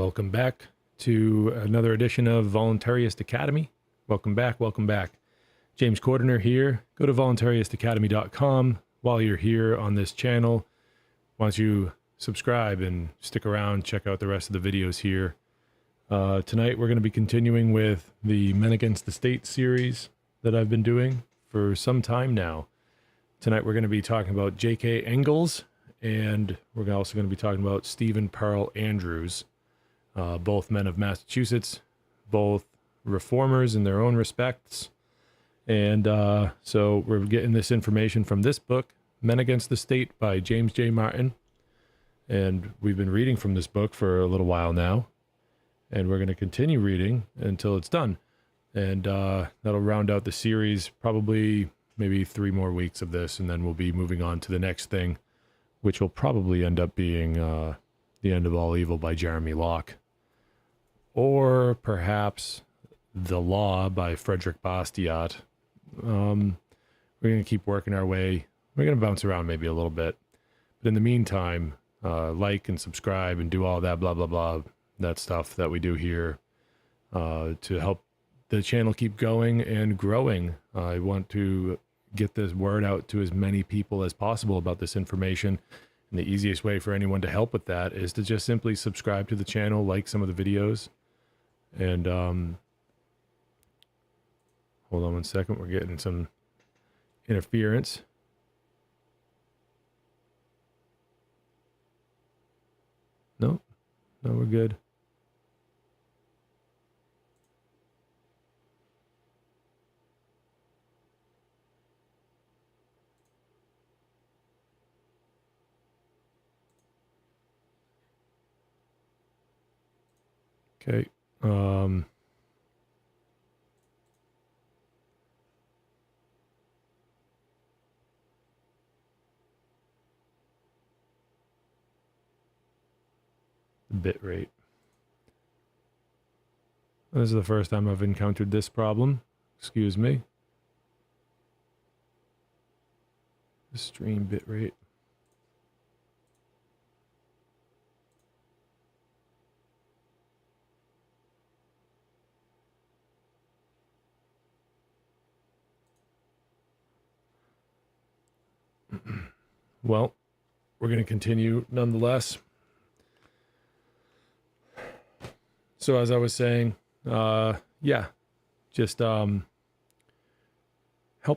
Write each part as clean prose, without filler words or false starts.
Welcome back to another edition of Voluntaryist Academy. Welcome back, welcome back. James Cordiner here. Go to voluntaryistacademy.com. While you're here on this channel, why don't you subscribe and stick around, check out the rest of the videos here. Tonight we're going to be continuing with the Men Against the State series that I've been doing for some time now. Tonight we're going to be talking about J.K. Ingalls, and we're also going to be talking about Stephen Pearl Andrews. Both men of Massachusetts, both reformers in their own respects. And so we're getting this information from this book, Men Against the State by James J. Martin. And we've been reading from this book for a little while now. And we're going to continue reading until it's done. And that'll round out the series, probably maybe 3 more weeks of this. And then we'll be moving on to the next thing, which will probably end up being The End of All Evil by Jeremy Locke. Or perhaps The Law by Frederick Bastiat. We're going to keep working our way. We're going to bounce around maybe a little bit. But in the meantime, like and subscribe and do all that blah, blah, blah, that stuff that we do here to help the channel keep going and growing. I want to get this word out to as many people as possible about this information. And the easiest way for anyone to help with that is to just simply subscribe to the channel, like some of the videos. And hold on one second, we're getting some interference. No, we're good. Okay. Bit rate. This is the first time I've encountered this problem. Excuse me. The stream bit rate. Well, we're going to continue nonetheless. So as I was saying, yeah, just help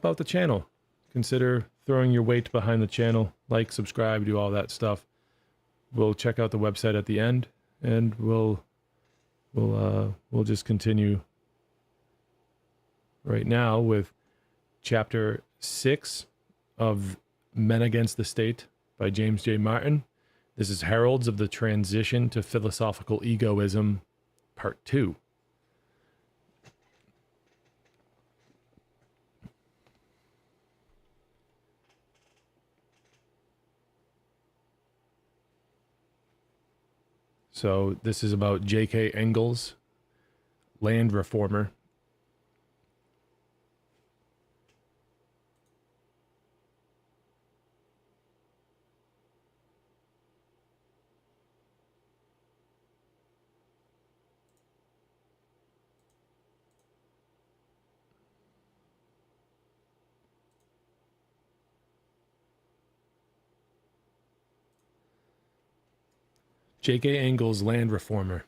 out the channel. Consider throwing your weight behind the channel, like, subscribe, do all that stuff. We'll check out the website at the end, and we'll just continue right now with chapter 6 of Men Against the State by James J. Martin. This is Heralds of the Transition to Philosophical Egoism, Part 2. So this is about J.K. Ingalls, land reformer. J.K. Ingalls, land reformer.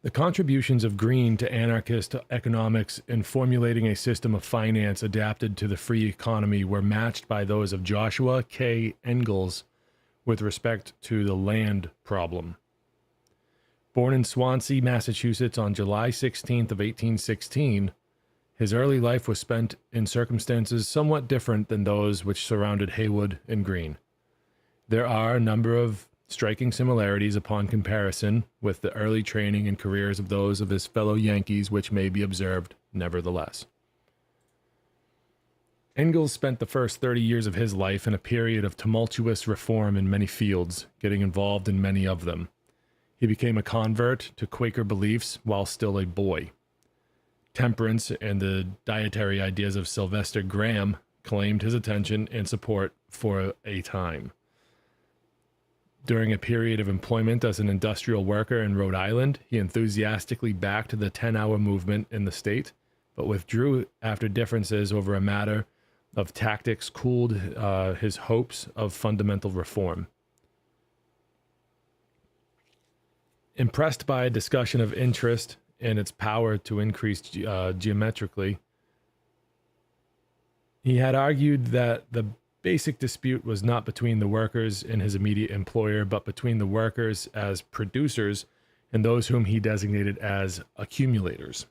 The contributions of Green to anarchist economics in formulating a system of finance adapted to the free economy were matched by those of Joshua K. Ingalls with respect to the land problem. Born in Swansea, Massachusetts on July 16th of 1816, his early life was spent in circumstances somewhat different than those which surrounded Haywood and Green. There are a number of striking similarities upon comparison with the early training and careers of those of his fellow Yankees which may be observed nevertheless. Ingalls spent the first 30 years of his life in a period of tumultuous reform in many fields, getting involved in many of them. He became a convert to Quaker beliefs while still a boy. Temperance and the dietary ideas of Sylvester Graham claimed his attention and support for a time. During a period of employment as an industrial worker in Rhode Island, he enthusiastically backed the 10-hour movement in the state, but withdrew after differences over a matter of tactics cooled his hopes of fundamental reform. Impressed by a discussion of interest and its power to increase geometrically, he had argued that the basic dispute was not between the workers and his immediate employer, but between the workers as producers and those whom he designated as accumulators.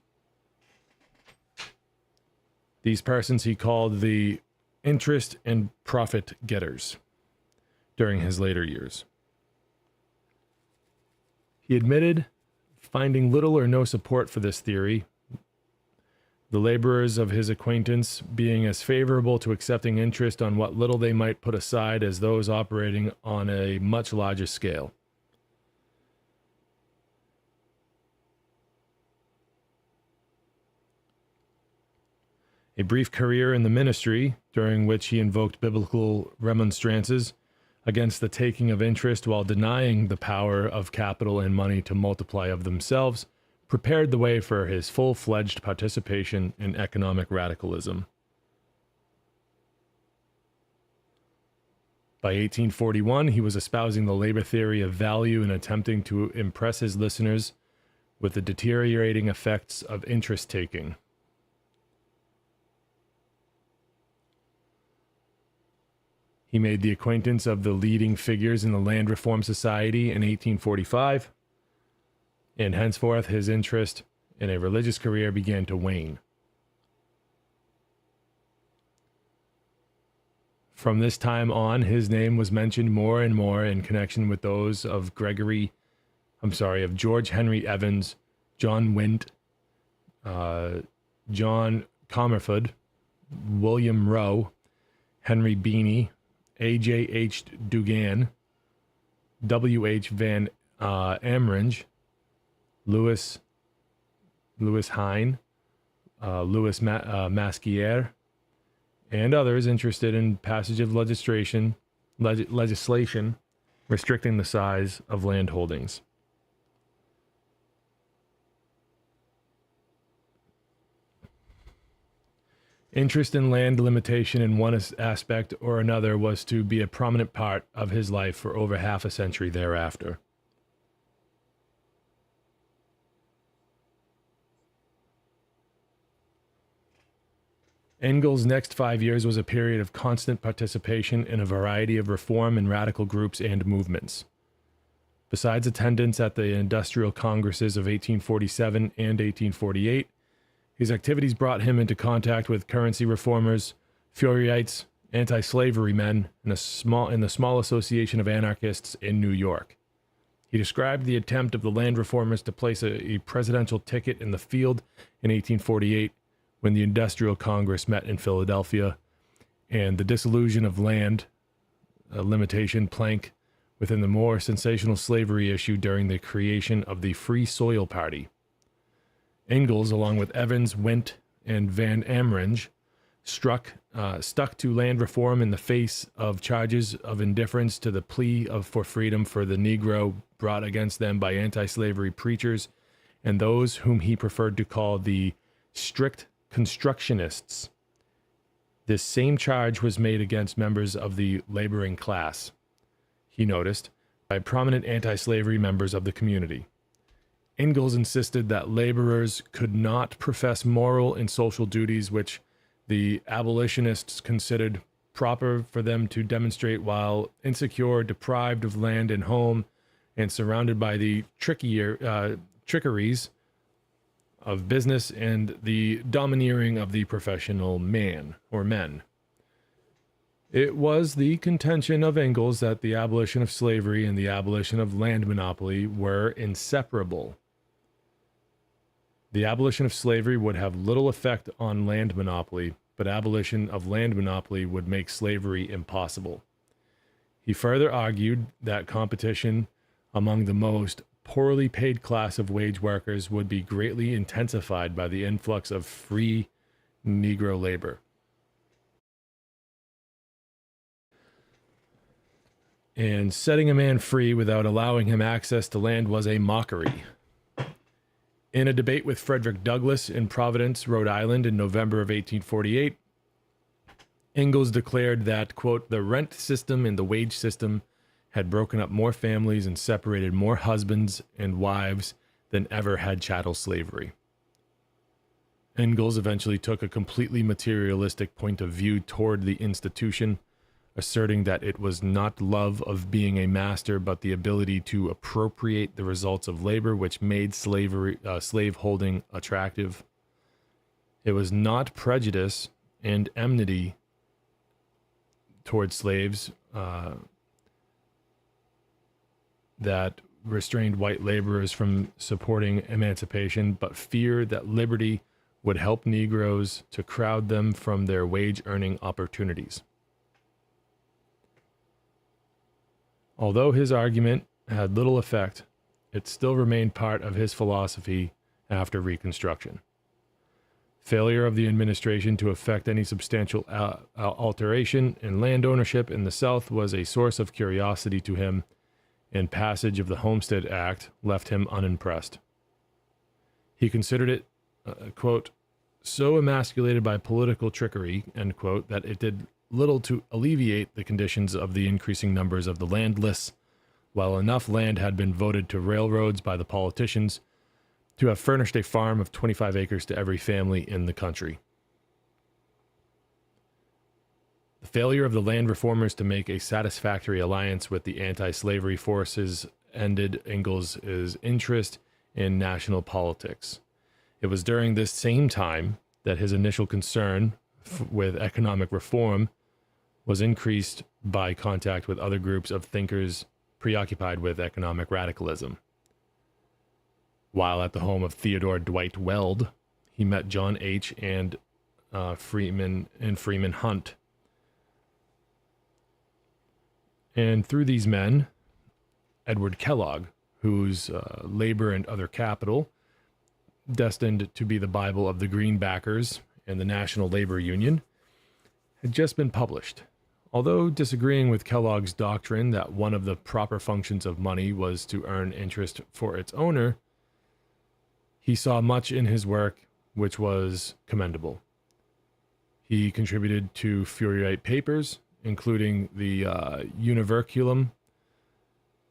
These persons he called the interest and profit getters during his later years. He admitted finding little or no support for this theory, the laborers of his acquaintance being as favorable to accepting interest on what little they might put aside as those operating on a much larger scale. A brief career in the ministry, during which he invoked biblical remonstrances against the taking of interest while denying the power of capital and money to multiply of themselves, prepared the way for his full-fledged participation in economic radicalism. By 1841, he was espousing the labor theory of value and attempting to impress his listeners with the deteriorating effects of interest-taking. He made the acquaintance of the leading figures in the Land Reform Society in 1845, and henceforth his interest in a religious career began to wane. From this time on, his name was mentioned more and more in connection with those of George Henry Evans, John Wint, John Comerford, William Rowe, Henry Beanie, A.J.H. Dugan, W.H. Van Amringe, Louis Hine, Louis Masquier, and others interested in passage of legislation restricting the size of land holdings. Interest in land limitation in one aspect or another was to be a prominent part of his life for over half a century thereafter. Ingalls' next 5 years was a period of constant participation in a variety of reform and radical groups and movements. Besides attendance at the industrial congresses of 1847 and 1848, his activities brought him into contact with currency reformers, Fourierites, anti-slavery men, and the small association of anarchists in New York. He described the attempt of the land reformers to place a presidential ticket in the field in 1848 when the Industrial Congress met in Philadelphia, and the dissolution of land limitation plank within the more sensational slavery issue during the creation of the Free Soil Party. Ingalls, along with Evans, Wint, and Van Amringe, stuck to land reform in the face of charges of indifference to the plea for freedom for the Negro brought against them by anti-slavery preachers and those whom he preferred to call the strict constructionists. This same charge was made against members of the laboring class, he noticed, by prominent anti-slavery members of the community. Ingalls insisted that laborers could not profess moral and social duties which the abolitionists considered proper for them to demonstrate while insecure, deprived of land and home, and surrounded by the trickeries of business and the domineering of the professional man or men. It was the contention of Ingalls that the abolition of slavery and the abolition of land monopoly were inseparable. The abolition of slavery would have little effect on land monopoly, but abolition of land monopoly would make slavery impossible. He further argued that competition among the most poorly paid class of wage workers would be greatly intensified by the influx of free Negro labor. And setting a man free without allowing him access to land was a mockery. In a debate with Frederick Douglass in Providence, Rhode Island in November of 1848, Ingalls declared that, quote, the rent system and the wage system had broken up more families and separated more husbands and wives than ever had chattel slavery. Ingalls eventually took a completely materialistic point of view toward the institution, asserting that it was not love of being a master, but the ability to appropriate the results of labor, which made slaveholding attractive. It was not prejudice and enmity towards slaves that restrained white laborers from supporting emancipation, but fear that liberty would help Negroes to crowd them from their wage-earning opportunities. Although his argument had little effect, it still remained part of his philosophy after Reconstruction. Failure of the administration to effect any substantial alteration in land ownership in the South was a source of curiosity to him, and passage of the Homestead Act left him unimpressed. He considered it, quote, so emasculated by political trickery, end quote, that it did little to alleviate the conditions of the increasing numbers of the landless, while enough land had been voted to railroads by the politicians to have furnished a farm of 25 acres to every family in the country. The failure of the land reformers to make a satisfactory alliance with the anti-slavery forces ended Ingalls' interest in national politics. It was during this same time that his initial concern with economic reform was increased by contact with other groups of thinkers preoccupied with economic radicalism. While at the home of Theodore Dwight Weld, he met John H. and Freeman Hunt. And through these men, Edward Kellogg, whose Labor and Other Capital, destined to be the Bible of the Greenbackers and the National Labor Union, had just been published. Although disagreeing with Kellogg's doctrine that one of the proper functions of money was to earn interest for its owner, he saw much in his work which was commendable. He contributed to Fourierite papers, including the Univerculum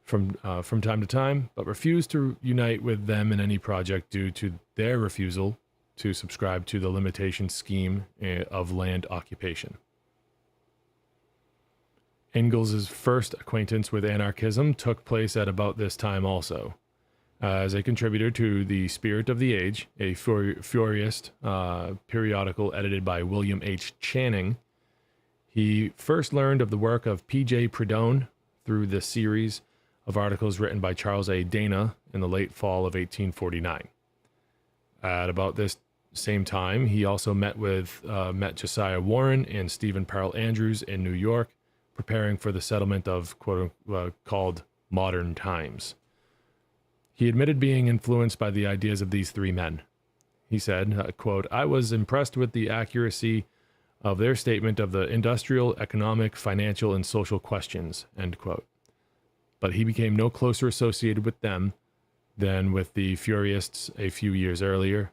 from time to time, but refused to unite with them in any project due to their refusal to subscribe to the limitation scheme of land occupation. Ingalls' first acquaintance with anarchism took place at about this time also. As a contributor to The Spirit of the Age, a Fourierist periodical edited by William H. Channing, he first learned of the work of P.J. Prudhomme through the series of articles written by Charles A. Dana in the late fall of 1849. At about this same time, he also met Josiah Warren and Stephen Pearl Andrews in New York, preparing for the settlement of called modern times. He admitted being influenced by the ideas of these three men. He said, quote, I was impressed with the accuracy of their statement of the industrial, economic, financial, and social questions, end quote. But he became no closer associated with them than with the Fourierists a few years earlier,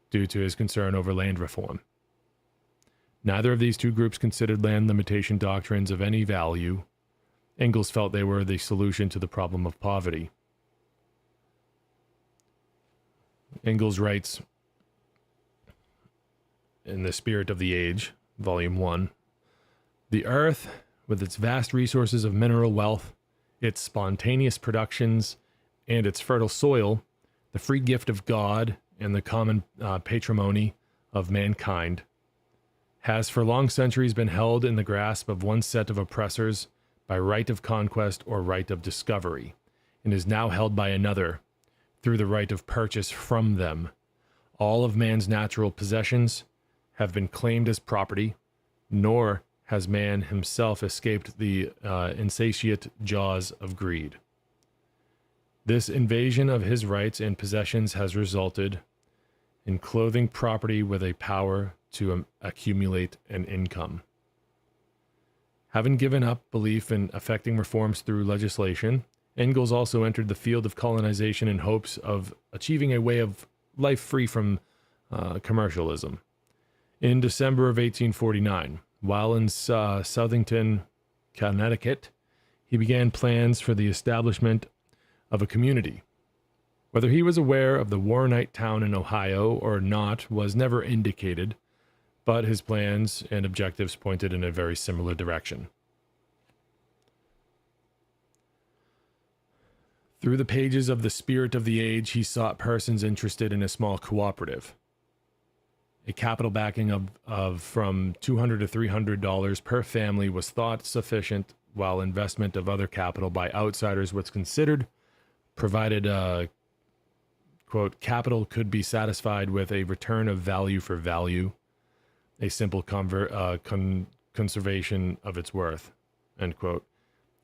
due to his concern over land reform. Neither of these two groups considered land limitation doctrines of any value. Ingalls felt they were the solution to the problem of poverty. Ingalls writes in The Spirit of the Age, Volume 1, the earth, with its vast resources of mineral wealth, its spontaneous productions, and its fertile soil, the free gift of God and the common patrimony of mankind, has for long centuries been held in the grasp of one set of oppressors by right of conquest or right of discovery, and is now held by another through the right of purchase from them. All of man's natural possessions have been claimed as property, nor has man himself escaped the insatiate jaws of greed. This invasion of his rights and possessions has resulted in clothing property with a power to accumulate an income. Having given up belief in effecting reforms through legislation, Ingalls also entered the field of colonization in hopes of achieving a way of life free from commercialism. In December of 1849, while in Southington, Connecticut, he began plans for the establishment of a community. Whether he was aware of the Warrenite town in Ohio or not was never indicated, but his plans and objectives pointed in a very similar direction. Through the pages of The Spirit of the Age, he sought persons interested in a small cooperative. A capital backing of from $200 to $300 per family was thought sufficient, while investment of other capital by outsiders was considered, provided quote, capital could be satisfied with a return of value for value, a simple conservation of its worth, end quote.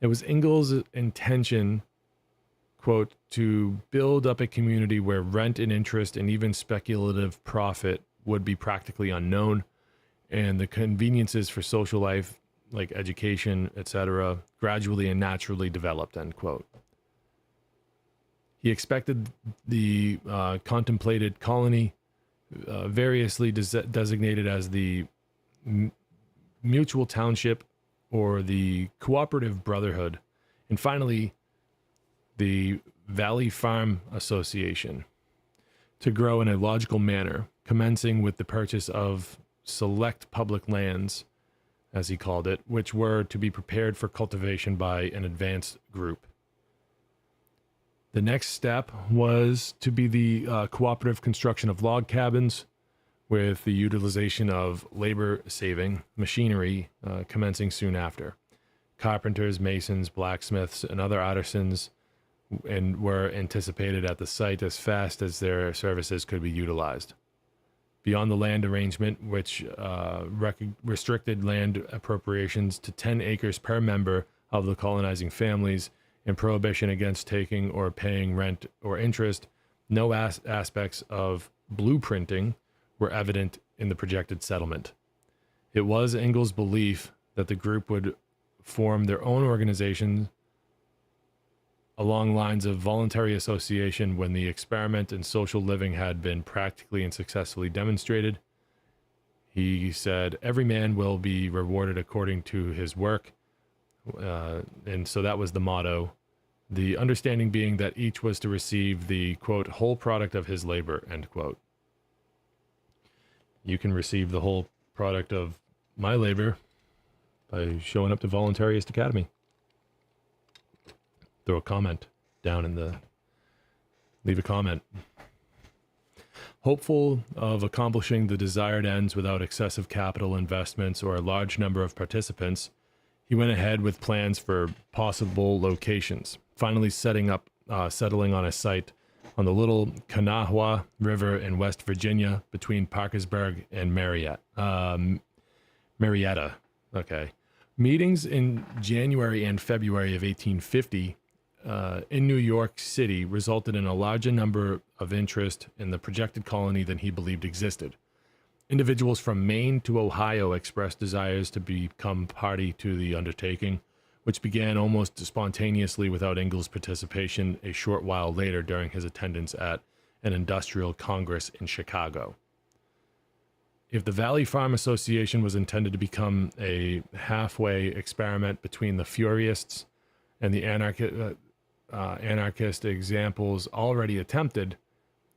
It was Ingalls' intention, quote, to build up a community where rent and interest and even speculative profit would be practically unknown, and the conveniences for social life, like education, etc., gradually and naturally developed, end quote. He expected the contemplated colony, variously designated as the Mutual Township or the Cooperative Brotherhood, and finally the Valley Farm Association, to grow in a logical manner, commencing with the purchase of select public lands, as he called it, which were to be prepared for cultivation by an advanced group. The next step was to be the cooperative construction of log cabins with the utilization of labor-saving machinery commencing soon after. Carpenters, masons, blacksmiths, and other artisans were anticipated at the site as fast as their services could be utilized. Beyond the land arrangement, which restricted land appropriations to 10 acres per member of the colonizing families, and prohibition against taking or paying rent or interest, no aspects of blueprinting were evident in the projected settlement. It was Ingalls' belief that the group would form their own organization along lines of voluntary association when the experiment in social living had been practically and successfully demonstrated. He said, every man will be rewarded according to his work. And so that was the motto. The understanding being that each was to receive the, quote, whole product of his labor, end quote. You can receive the whole product of my labor by showing up to Voluntaryist Academy. Throw a comment down in the... Leave a comment. Hopeful of accomplishing the desired ends without excessive capital investments or a large number of participants, he went ahead with plans for possible locations, finally settling on a site on the Little Kanawha River in West Virginia between Parkersburg and Marietta. Okay. Meetings in January and February of 1850 in New York City resulted in a larger number of interest in the projected colony than he believed existed. Individuals from Maine to Ohio expressed desires to become party to the undertaking, which began almost spontaneously without Ingalls' participation a short while later during his attendance at an industrial congress in Chicago. If the Valley Farm Association was intended to become a halfway experiment between the Fourierists and the anarchist examples already attempted,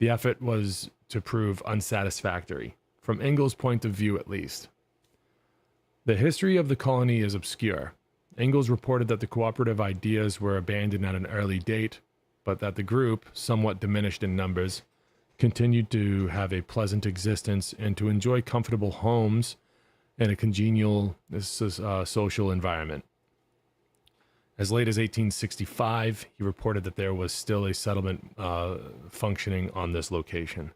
the effort was to prove unsatisfactory, from Ingalls' point of view at least. The history of the colony is obscure. Ingalls reported that the cooperative ideas were abandoned at an early date, but that the group, somewhat diminished in numbers, continued to have a pleasant existence and to enjoy comfortable homes and a congenial social environment. As late as 1865, he reported that there was still a settlement functioning on this location.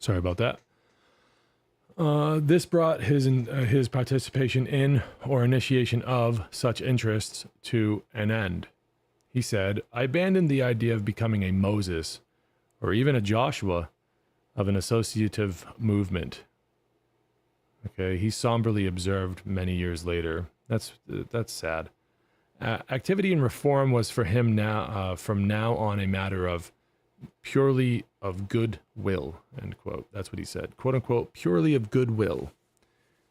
Sorry about that. This brought his participation in or initiation of such interests to an end. He said, "I abandoned the idea of becoming a Moses or even a Joshua of an associative movement." Okay, he somberly observed many years later. That's sad. Activity and reform was for him now, from now on, a matter of purely of good will, end quote. That's what he said, quote unquote, purely of good will.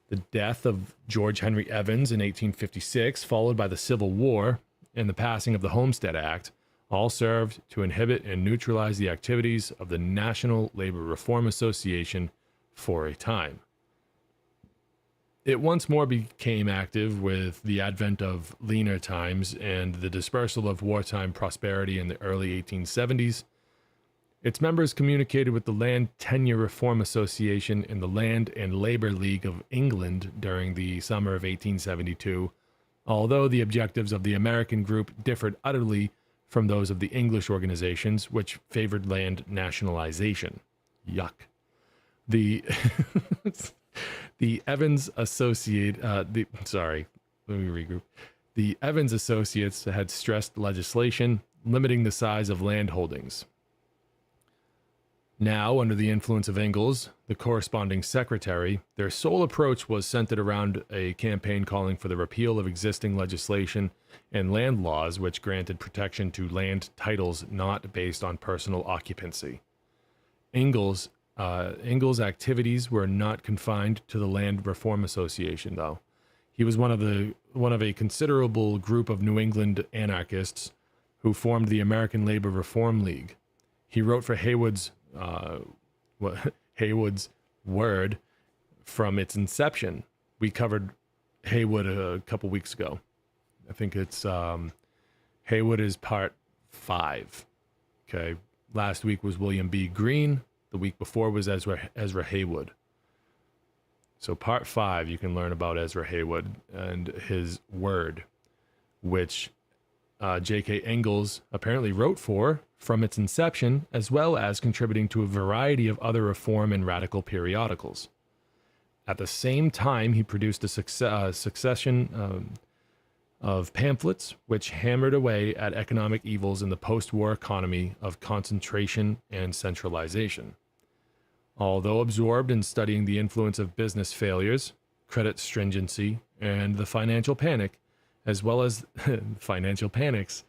The death of George Henry Evans in 1856, followed by the Civil War and the passing of the Homestead Act, all served to inhibit and neutralize the activities of the National Labor Reform Association for a time. It once more became active with the advent of leaner times and the dispersal of wartime prosperity in the early 1870s. Its members communicated with the Land Tenure Reform Association and the Land and Labor League of England during the summer of 1872, although the objectives of the American group differed utterly from those of the English organizations, which favored land nationalization. Yuck. The The Evans Associate, let me regroup. The Evans Associates had stressed legislation limiting the size of land holdings. Now, under the influence of Ingalls, the corresponding secretary, their sole approach was centered around a campaign calling for the repeal of existing legislation and land laws which granted protection to land titles not based on personal occupancy. Ingalls' activities were not confined to the Land Reform Association, though. He was one of a considerable group of New England anarchists who formed the American Labor Reform League. He wrote for Haywood's Word from its inception. We covered Haywood a couple weeks ago. I think it's Haywood is part 5. Okay, last week was William B. Greene. The week before was Ezra Haywood. So part 5, you can learn about Ezra Haywood and his Word, which J.K. Ingalls apparently wrote for from its inception, as well as contributing to a variety of other reform and radical periodicals. At the same time, he produced a succession of pamphlets which hammered away at economic evils in the post-war economy of concentration and centralization. Although absorbed in studying the influence of business failures, credit stringency, and the financial panic, as well as financial panics.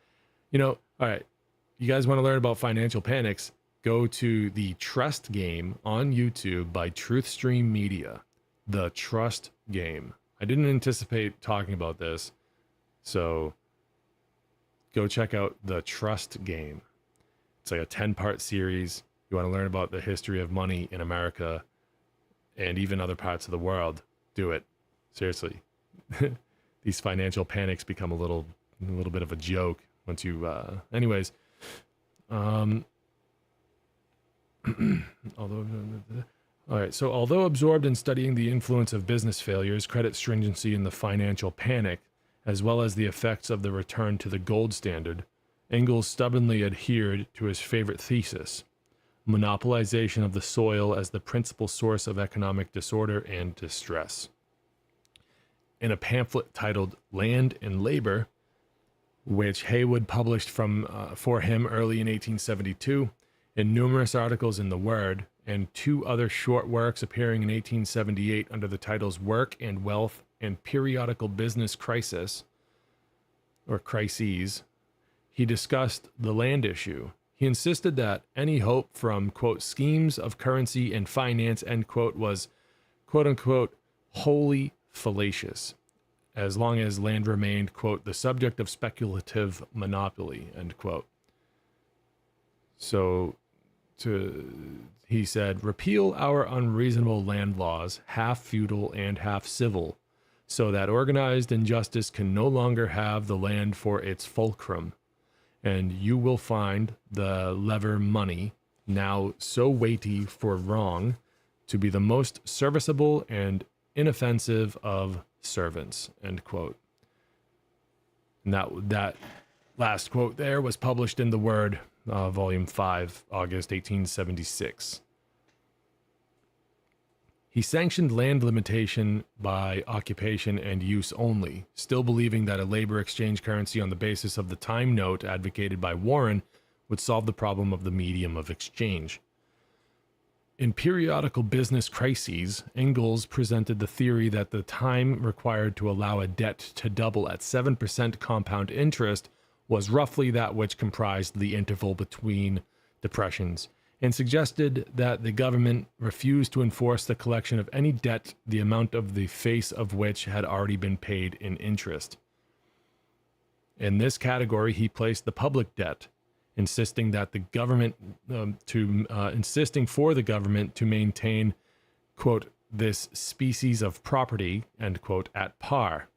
All right, you guys want to learn about financial panics? Go to The Trust Game on YouTube by Truthstream Media. The Trust Game. I didn't anticipate talking about this, so go check out The Trust Game. It's like a 10-part series. You want to learn about the history of money in America and even other parts of the world, do it. Seriously. These financial panics become a little bit of a joke once you, anyways. All right. So although absorbed in studying the influence of business failures, credit stringency, and the financial panic, as well as the effects of the return to the gold standard, Ingalls stubbornly adhered to his favorite thesis: monopolization of the soil as the principal source of economic disorder and distress. In a pamphlet titled Land and Labor, which Haywood published for him early in 1872, in numerous articles in the Word, and 2 other short works appearing in 1878 under the titles Work and Wealth and Periodical Business Crisis, or Crises, he discussed the land issue. He insisted that any hope from, quote, schemes of currency and finance, end quote, was, quote unquote, wholly fallacious, as long as land remained, quote, the subject of speculative monopoly, end quote. So, he said, repeal our unreasonable land laws, half feudal and half civil, so that organized injustice can no longer have the land for its fulcrum. And you will find the lever money, now so weighty for wrong, to be the most serviceable and inoffensive of servants, end quote. And that last quote there was published in The Word, Volume 5, August 1876. He sanctioned land limitation by occupation and use only, still believing that a labor exchange currency on the basis of the time note advocated by Warren would solve the problem of the medium of exchange. In Periodical Business Crises, Ingalls presented the theory that the time required to allow a debt to double at 7% compound interest was roughly that which comprised the interval between depressions, and suggested that the government refused to enforce the collection of any debt the amount of the face of which had already been paid in interest. In this category, he placed the public debt, insisting for the government to maintain, quote, this species of property, end quote, at par,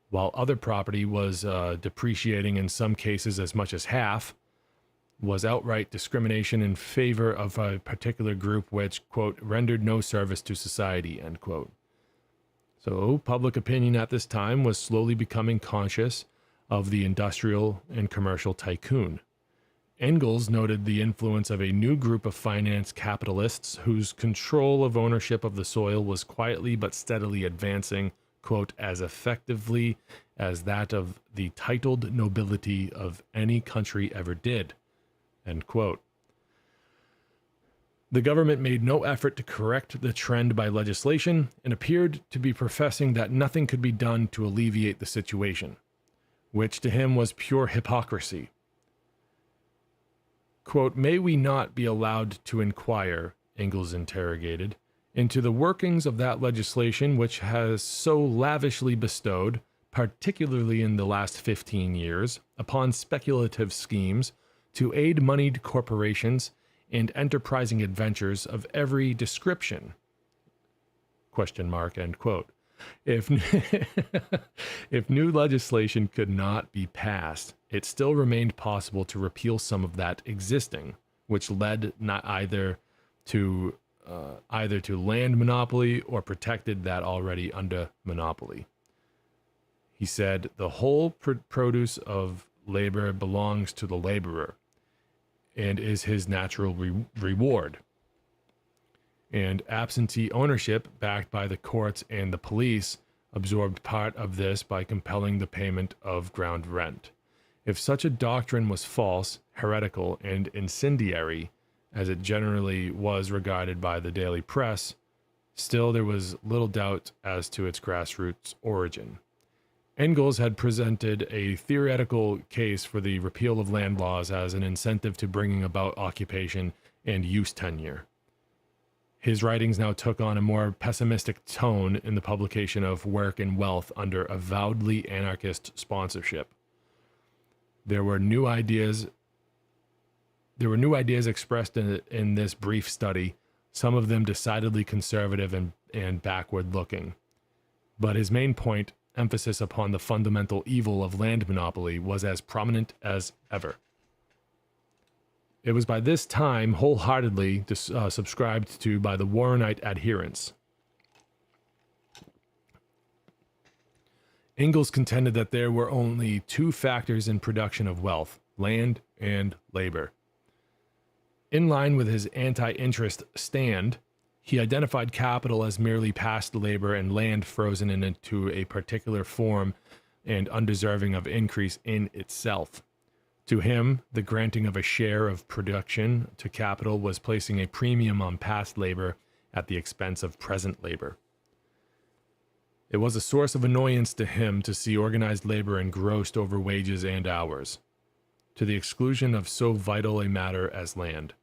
while other property was depreciating in some cases as much as half, was outright discrimination in favor of a particular group which, quote, rendered no service to society, end quote. So public opinion at this time was slowly becoming conscious of the industrial and commercial tycoon. Ingalls noted the influence of a new group of finance capitalists whose control of ownership of the soil was quietly but steadily advancing, quote, as effectively as that of the titled nobility of any country ever did, end quote. The government made no effort to correct the trend by legislation and appeared to be professing that nothing could be done to alleviate the situation, which to him was pure hypocrisy. Quote, may we not be allowed to inquire, Ingalls interrogated, into the workings of that legislation which has so lavishly bestowed, particularly in the last 15 years, upon speculative schemes to aid moneyed corporations and enterprising adventures of every description? Question mark, end quote. If new legislation could not be passed, it still remained possible to repeal some of that existing, which led not either to land monopoly or protected that already under monopoly. He said, the whole produce of labor belongs to the laborer and is his natural reward. And absentee ownership, backed by the courts and the police, absorbed part of this by compelling the payment of ground rent. If such a doctrine was false, heretical, and incendiary, as it generally was regarded by the daily press, still there was little doubt as to its grassroots origin. Ingalls had presented a theoretical case for the repeal of land laws as an incentive to bringing about occupation and use tenure. His writings now took on a more pessimistic tone in the publication of Work and Wealth under avowedly anarchist sponsorship. There were new ideas expressed in this brief study, some of them decidedly conservative and backward-looking. But his main point, emphasis upon the fundamental evil of land monopoly, was as prominent as ever. It was by this time wholeheartedly subscribed to by the Warrenite adherents. Ingalls contended that there were only two factors in production of wealth, land and labor. In line with his anti-interest stand, he identified capital as merely past labor and land frozen into a particular form and undeserving of increase in itself. To him, the granting of a share of production to capital was placing a premium on past labor at the expense of present labor. It was a source of annoyance to him to see organized labor engrossed over wages and hours, to the exclusion of so vital a matter as land.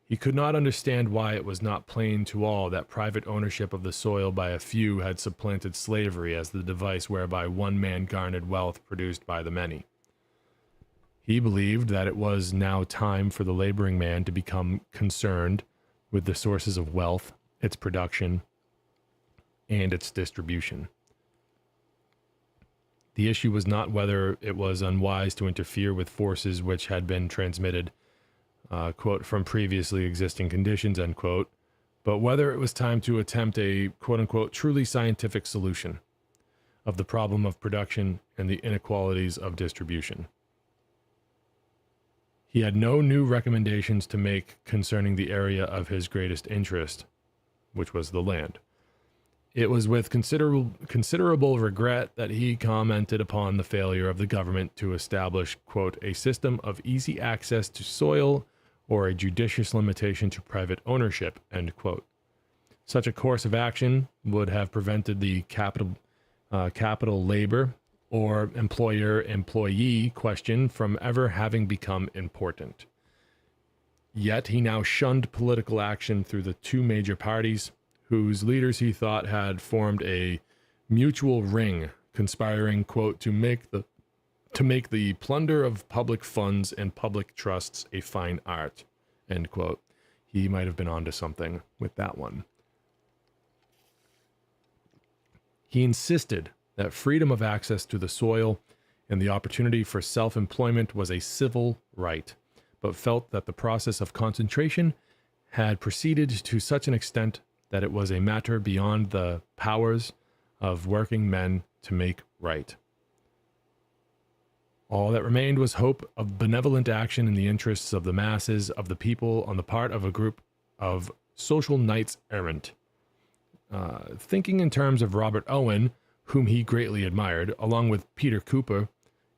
He could not understand why it was not plain to all that private ownership of the soil by a few had supplanted slavery as the device whereby one man garnered wealth produced by the many. He believed that it was now time for the laboring man to become concerned with the sources of wealth, its production, and its distribution. The issue was not whether it was unwise to interfere with forces which had been transmitted, quote, from previously existing conditions, end quote, but whether it was time to attempt a, quote unquote, truly scientific solution of the problem of production and the inequalities of distribution. He had no new recommendations to make concerning the area of his greatest interest, which was the land. It was with considerable regret that he commented upon the failure of the government to establish, quote, a system of easy access to soil or a judicious limitation to private ownership, end quote. Such a course of action would have prevented the capital labor or employer-employee question from ever having become important. Yet he now shunned political action through the two major parties, whose leaders he thought had formed a mutual ring, conspiring, quote, to make the plunder of public funds and public trusts a fine art, end quote. He might have been onto something with that one. He insisted that freedom of access to the soil and the opportunity for self-employment was a civil right, but felt that the process of concentration had proceeded to such an extent that it was a matter beyond the powers of working men to make right. All that remained was hope of benevolent action in the interests of the masses of the people on the part of a group of social knights errant. Thinking in terms of Robert Owen, whom he greatly admired, along with Peter Cooper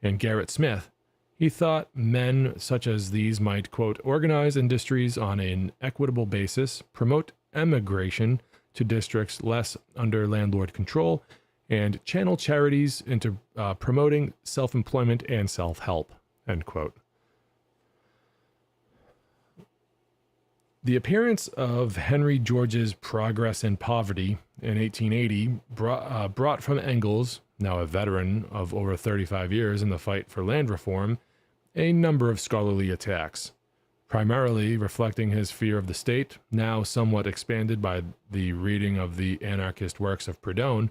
and Gerrit Smith, he thought men such as these might, quote, organize industries on an equitable basis, promote emigration to districts less under landlord control, and channel charities into promoting self-employment and self-help, end quote. The appearance of Henry George's Progress in Poverty in 1880 brought from Ingalls, now a veteran of over 35 years in the fight for land reform, a number of scholarly attacks, primarily reflecting his fear of the state, now somewhat expanded by the reading of the anarchist works of Proudhon.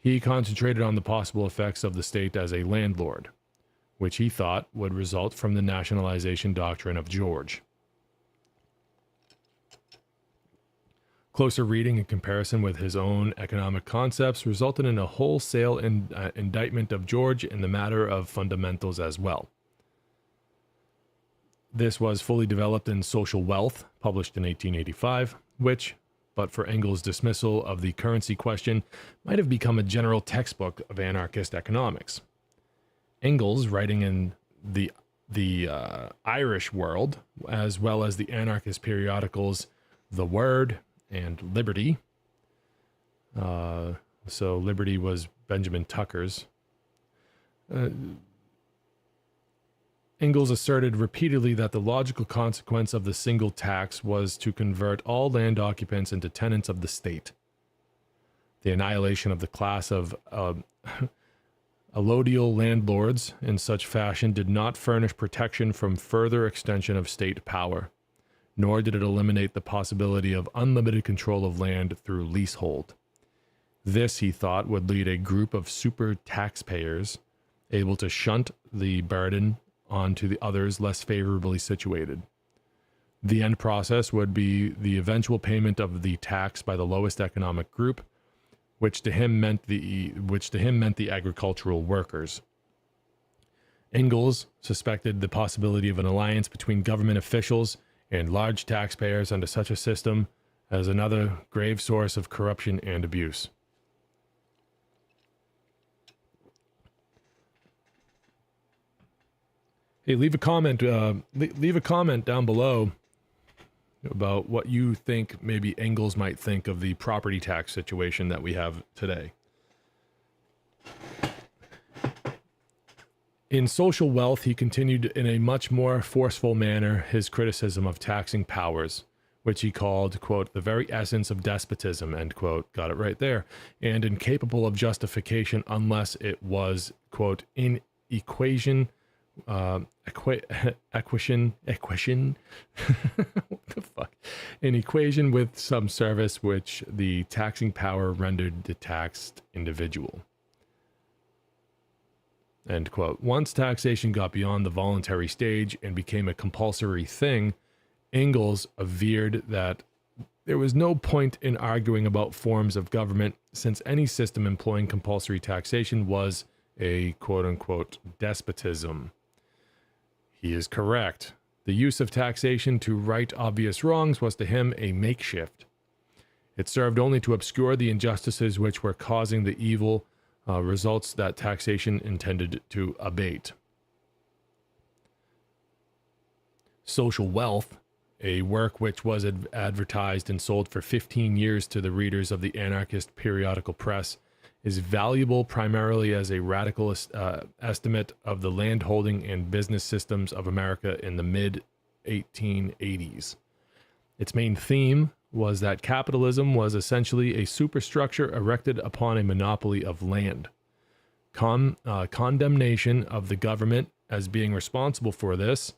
He concentrated on the possible effects of the state as a landlord, which he thought would result from the nationalization doctrine of George. Closer reading in comparison with his own economic concepts resulted in a wholesale indictment of George in the matter of fundamentals as well. This was fully developed in Social Wealth, published in 1885, which, but for Engels' dismissal of the currency question, might have become a general textbook of anarchist economics. Engels, writing in the Irish World, as well as the anarchist periodicals The Word and Liberty. So Liberty was Benjamin Tucker's. Ingalls asserted repeatedly that the logical consequence of the single tax was to convert all land occupants into tenants of the state. The annihilation of the class of allodial landlords in such fashion did not furnish protection from further extension of state power, nor did it eliminate the possibility of unlimited control of land through leasehold. This, he thought, would lead a group of super taxpayers able to shunt the burden onto the others less favorably situated. The end process would be the eventual payment of the tax by the lowest economic group, which to him meant the agricultural workers. Ingalls suspected the possibility of an alliance between government officials and large taxpayers under such a system as another grave source of corruption and abuse. Hey, leave a comment down below about what you think maybe Ingalls might think of the property tax situation that we have today. In Social Wealth, he continued in a much more forceful manner his criticism of taxing powers, which he called, quote, the very essence of despotism, end quote, got it right there, and incapable of justification unless it was, quote, in equation, what the fuck? An equation with some service which the taxing power rendered the taxed individual. End quote. Once taxation got beyond the voluntary stage and became a compulsory thing, Ingalls averred that there was no point in arguing about forms of government, since any system employing compulsory taxation was a quote-unquote despotism. He is correct. The use of taxation to right obvious wrongs was to him a makeshift. It served only to obscure the injustices which were causing the evil results that taxation intended to abate. Social Wealth, a work which was advertised and sold for 15 years to the readers of the anarchist periodical press, is valuable primarily as a radical estimate of the landholding and business systems of America in the mid-1880s. Its main theme was that capitalism was essentially a superstructure erected upon a monopoly of land. Condemnation of the government as being responsible for this,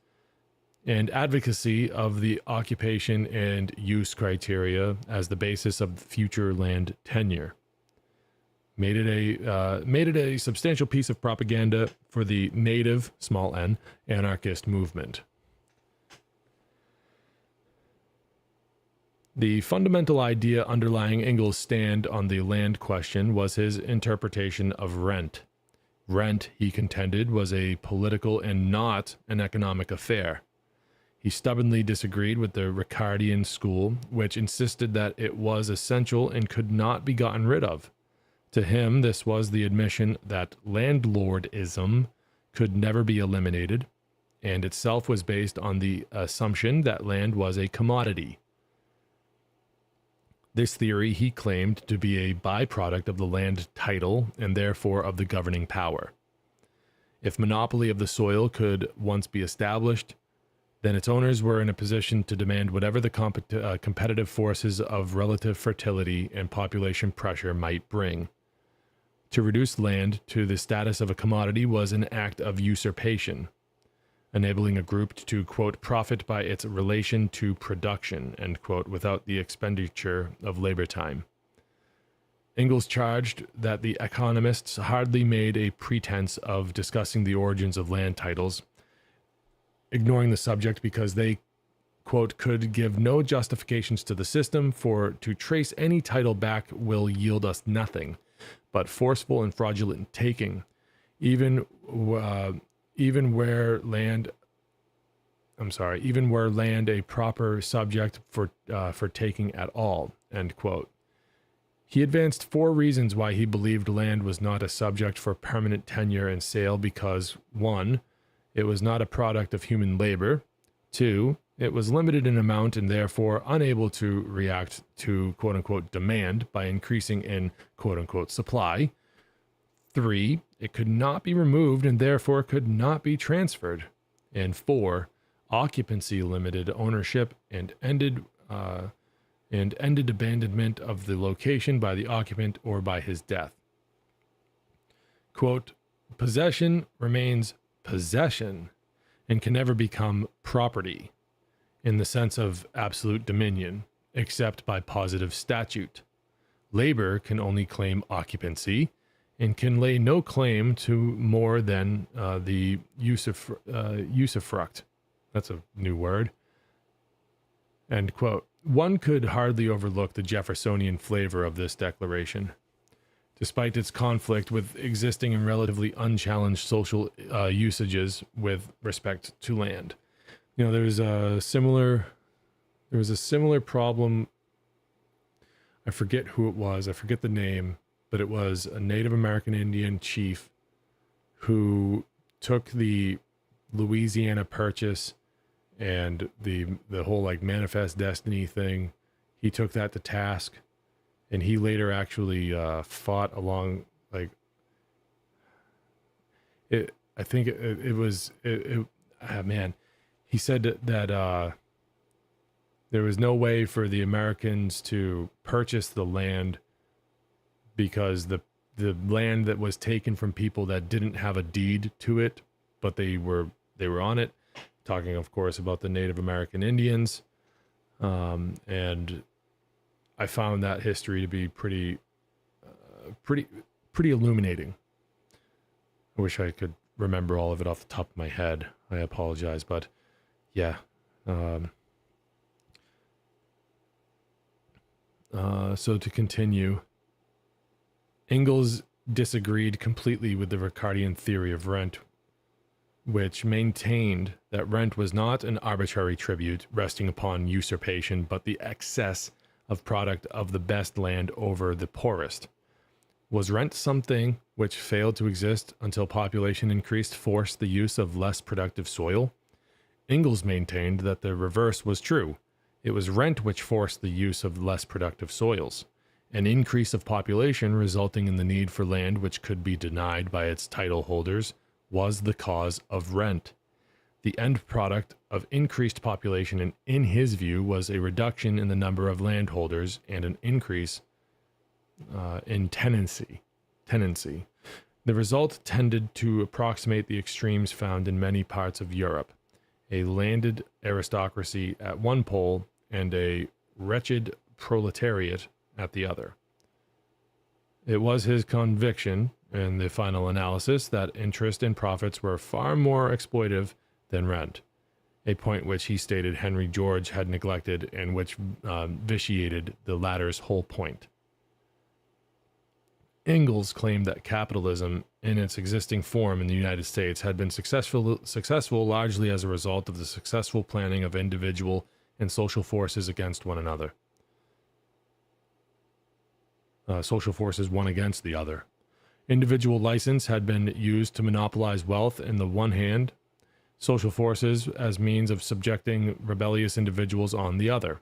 and advocacy of the occupation and use criteria as the basis of future land tenure made it a substantial piece of propaganda for the native, small n, anarchist movement. The fundamental idea underlying Ingalls' stand on the land question was his interpretation of rent. Rent, he contended, was a political and not an economic affair. He stubbornly disagreed with the Ricardian school, which insisted that it was essential and could not be gotten rid of. To him, this was the admission that landlordism could never be eliminated, and itself was based on the assumption that land was a commodity. This theory he claimed to be a byproduct of the land title and therefore of the governing power. If monopoly of the soil could once be established, then its owners were in a position to demand whatever the competitive forces of relative fertility and population pressure might bring. To reduce land to the status of a commodity was an act of usurpation, enabling a group to, quote, profit by its relation to production, end quote, without the expenditure of labor time. Ingalls charged that the economists hardly made a pretense of discussing the origins of land titles, ignoring the subject because they, quote, could give no justifications to the system, for to trace any title back will yield us nothing but forceful and fraudulent taking, even where land a proper subject for taking at all, end quote. He advanced 4 reasons why he believed land was not a subject for permanent tenure and sale because 1, it was not a product of human labor, 2, it was limited in amount and therefore unable to react to quote-unquote demand by increasing in quote-unquote supply, 3, it could not be removed and therefore could not be transferred, and 4, occupancy limited ownership and ended abandonment of the location by the occupant or by his death. Quote, possession remains possession and can never become property in the sense of absolute dominion, except by positive statute. Labor can only claim occupancy and can lay no claim to more than the usufruct. That's a new word. End quote. One could hardly overlook the Jeffersonian flavor of this declaration, despite its conflict with existing and relatively unchallenged social usages with respect to land. You know, there was a similar problem. I forget who it was. I forget the name, but it was a Native American Indian chief who took the Louisiana Purchase and the whole like manifest destiny thing. He took that to task, and he later actually fought along like it. I think it was man. He said that there was no way for the Americans to purchase the land because the land that was taken from people that didn't have a deed to it, but they were on it. Talking, of course, about the Native American Indians, and I found that history to be pretty illuminating. I wish I could remember all of it off the top of my head. I apologize, but yeah. So to continue, Ingalls disagreed completely with the Ricardian theory of rent, which maintained that rent was not an arbitrary tribute resting upon usurpation, but the excess of product of the best land over the poorest. Was rent something which failed to exist until population increased, forced the use of less productive soil? Ingalls maintained that the reverse was true. It was rent which forced the use of less productive soils. An increase of population resulting in the need for land which could be denied by its title holders was the cause of rent. The end product of increased population, in his view, was a reduction in the number of landholders and an increase in tenancy. The result tended to approximate the extremes found in many parts of Europe: a landed aristocracy at one pole and a wretched proletariat at the other. It was his conviction, in the final analysis, that interest and profits were far more exploitive than rent, a point which he stated Henry George had neglected and which vitiated the latter's whole point. Ingalls claimed that capitalism, in its existing form in the United States, had been successful largely as a result of the successful planning of individual and social forces against one another. Social forces one against the other. Individual license had been used to monopolize wealth in the one hand, social forces as means of subjecting rebellious individuals on the other.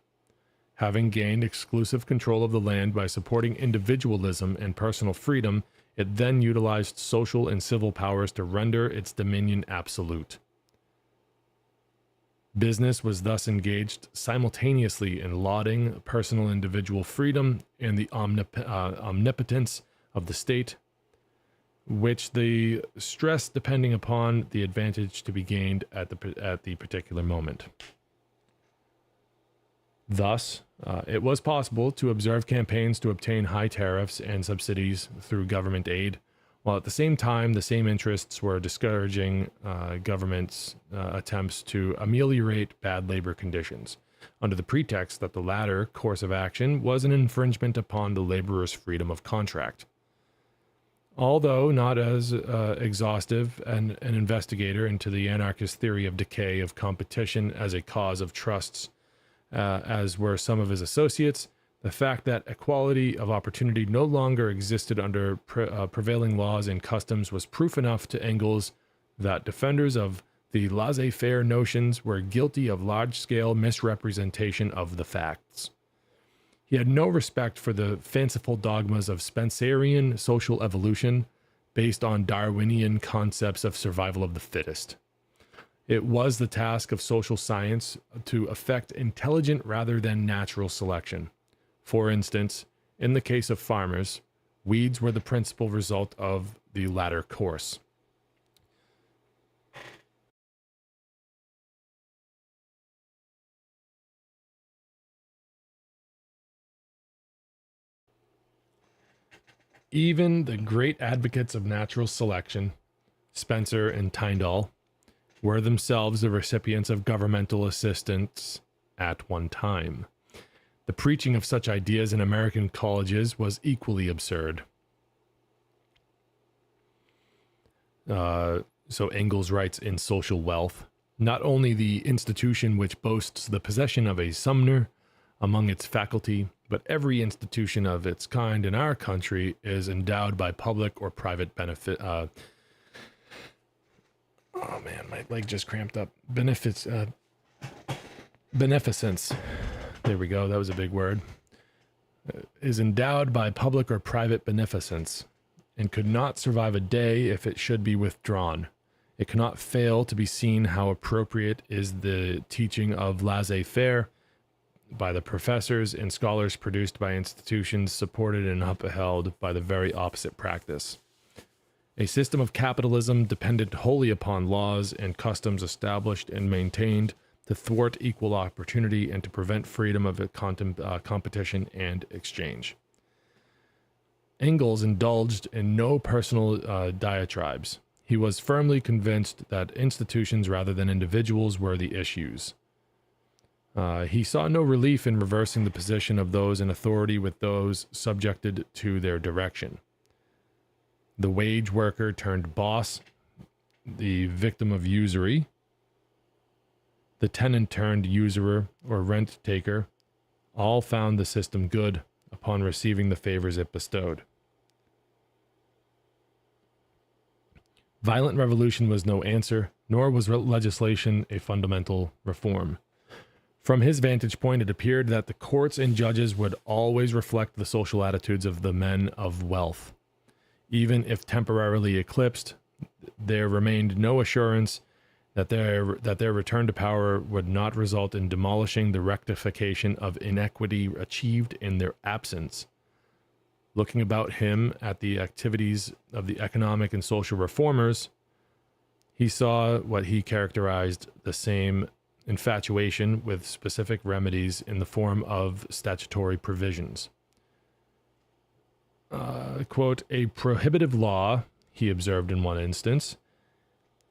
Having gained exclusive control of the land by supporting individualism and personal freedom, it then utilized social and civil powers to render its dominion absolute. Business was thus engaged simultaneously in lauding personal individual freedom and the omnipotence of the state, which the stress depending upon the advantage to be gained at the particular moment. Thus, it was possible to observe campaigns to obtain high tariffs and subsidies through government aid, while at the same time the same interests were discouraging government's attempts to ameliorate bad labor conditions, under the pretext that the latter course of action was an infringement upon the laborer's freedom of contract. Although not as exhaustive an investigator into the anarchist theory of decay of competition as a cause of trusts as were some of his associates, the fact that equality of opportunity no longer existed under prevailing laws and customs was proof enough to Ingalls that defenders of the laissez-faire notions were guilty of large-scale misrepresentation of the facts. He had no respect for the fanciful dogmas of Spencerian social evolution based on Darwinian concepts of survival of the fittest. It was the task of social science to effect intelligent rather than natural selection. For instance, in the case of farmers, weeds were the principal result of the latter course. Even the great advocates of natural selection, Spencer and Tyndall, were themselves the recipients of governmental assistance at one time. The preaching of such ideas in American colleges was equally absurd. So Ingalls writes in Social Wealth, not only the institution which boasts the possession of a Sumner among its faculty, but every institution of its kind in our country is endowed by public or private benefit. Oh man, my leg just cramped up. Beneficence. There we go. That was a big word. Is endowed by public or private beneficence, and could not survive a day if it should be withdrawn. It cannot fail to be seen how appropriate is the teaching of laissez-faire by the professors and scholars produced by institutions supported and upheld by the very opposite practice. A system of capitalism dependent wholly upon laws and customs established and maintained to thwart equal opportunity and to prevent freedom of competition and exchange. Ingalls indulged in no personal diatribes. He was firmly convinced that institutions rather than individuals were the issues. He saw no relief in reversing the position of those in authority with those subjected to their direction. The wage worker turned boss, the victim of usury, the tenant turned usurer or rent taker, All found the system good upon receiving the favors it bestowed. Violent revolution was no answer, nor was legislation a fundamental reform. From his vantage point, it appeared that the courts and judges would always reflect the social attitudes of the men of wealth. Even if temporarily eclipsed, there remained no assurance that their return to power would not result in demolishing the rectification of inequity achieved in their absence. Looking about him at the activities of the economic and social reformers, he saw what he characterized the same infatuation with specific remedies in the form of statutory provisions. Quote, a prohibitive law, he observed in one instance,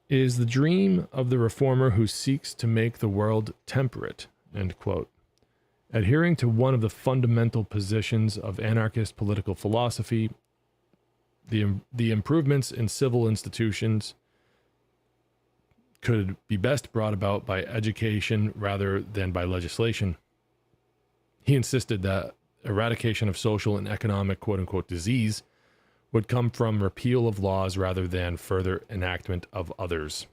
is the dream of the reformer who seeks to make the world temperate, end quote. Adhering to one of the fundamental positions of anarchist political philosophy, the improvements in civil institutions could be best brought about by education rather than by legislation. He insisted that eradication of social and economic quote-unquote disease would come from repeal of laws rather than further enactment of others.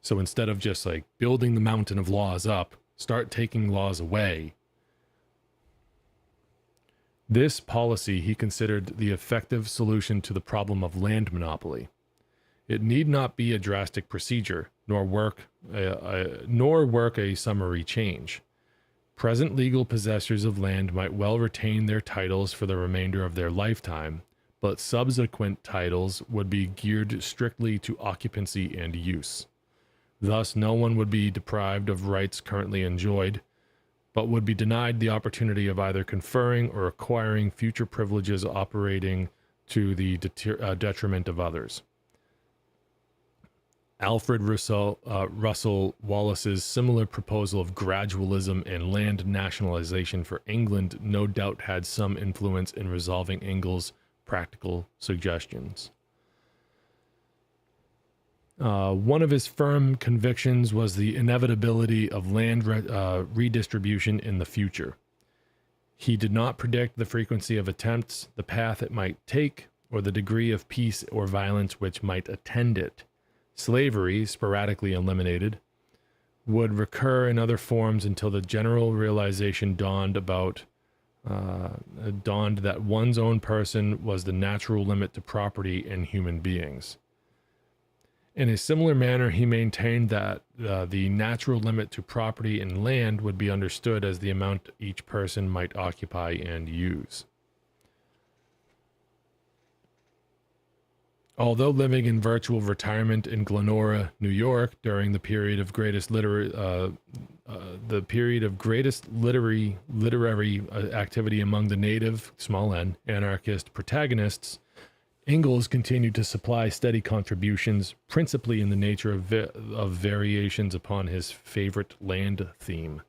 So instead of just like building the mountain of laws up, start taking laws away. This policy he considered the effective solution to the problem of land monopoly. It need not be a drastic procedure, nor work a summary change. Present legal possessors of land might well retain their titles for the remainder of their lifetime, but subsequent titles would be geared strictly to occupancy and use. Thus, no one would be deprived of rights currently enjoyed, but would be denied the opportunity of either conferring or acquiring future privileges operating to the detriment of others. Alfred Russel Wallace's similar proposal of gradualism and land nationalization for England no doubt had some influence in resolving Ingalls' practical suggestions. One of his firm convictions was the inevitability of land redistribution in the future. He did not predict the frequency of attempts, the path it might take, or the degree of peace or violence which might attend it. Slavery, sporadically eliminated, would recur in other forms until the general realization dawned that one's own person was the natural limit to property and human beings. In a similar manner, he maintained that the natural limit to property and land would be understood as the amount each person might occupy and use. Although living in virtual retirement in Glenora, New York, during the period of greatest literary activity among the native, small n, anarchist protagonists, Ingalls continued to supply steady contributions, principally in the nature of variations upon his favorite land theme.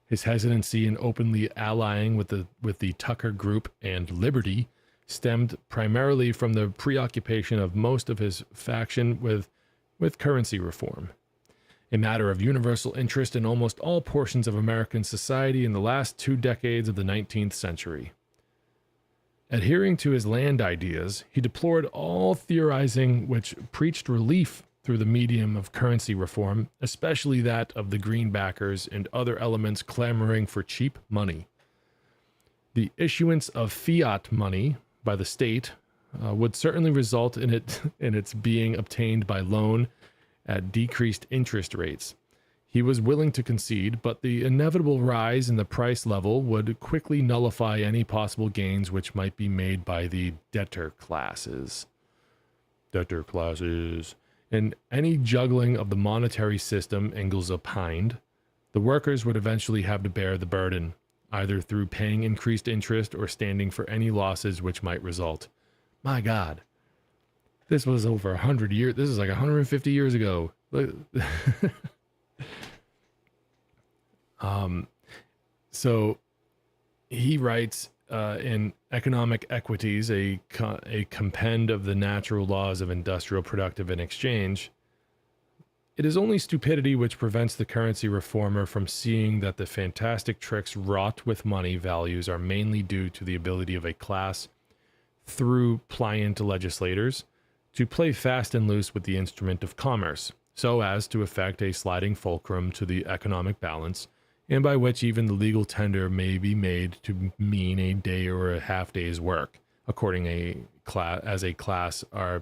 His hesitancy in openly allying with the Tucker Group and Liberty stemmed primarily from the preoccupation of most of his faction with currency reform, a matter of universal interest in almost all portions of American society in the last 2 decades of the 19th century. Adhering to his land ideas, he deplored all theorizing which preached relief through the medium of currency reform, especially that of the greenbackers and other elements clamoring for cheap money. The issuance of fiat money by the state would certainly result in its being obtained by loan at decreased interest rates. He was willing to concede, but the inevitable rise in the price level would quickly nullify any possible gains which might be made by the debtor classes. In any juggling of the monetary system, Ingalls opined, the workers would eventually have to bear the burden, either through paying increased interest or standing for any losses which might result. My God, this was over 100 years. This is like 150 years ago. So he writes in Economic Equities, a compend of the natural laws of industrial, productive, and exchange. It is only stupidity which prevents the currency reformer from seeing that the fantastic tricks wrought with money values are mainly due to the ability of a class, through pliant legislators, to play fast and loose with the instrument of commerce, so as to effect a sliding fulcrum to the economic balance, and by which even the legal tender may be made to mean a day or a half day's work, according as a class are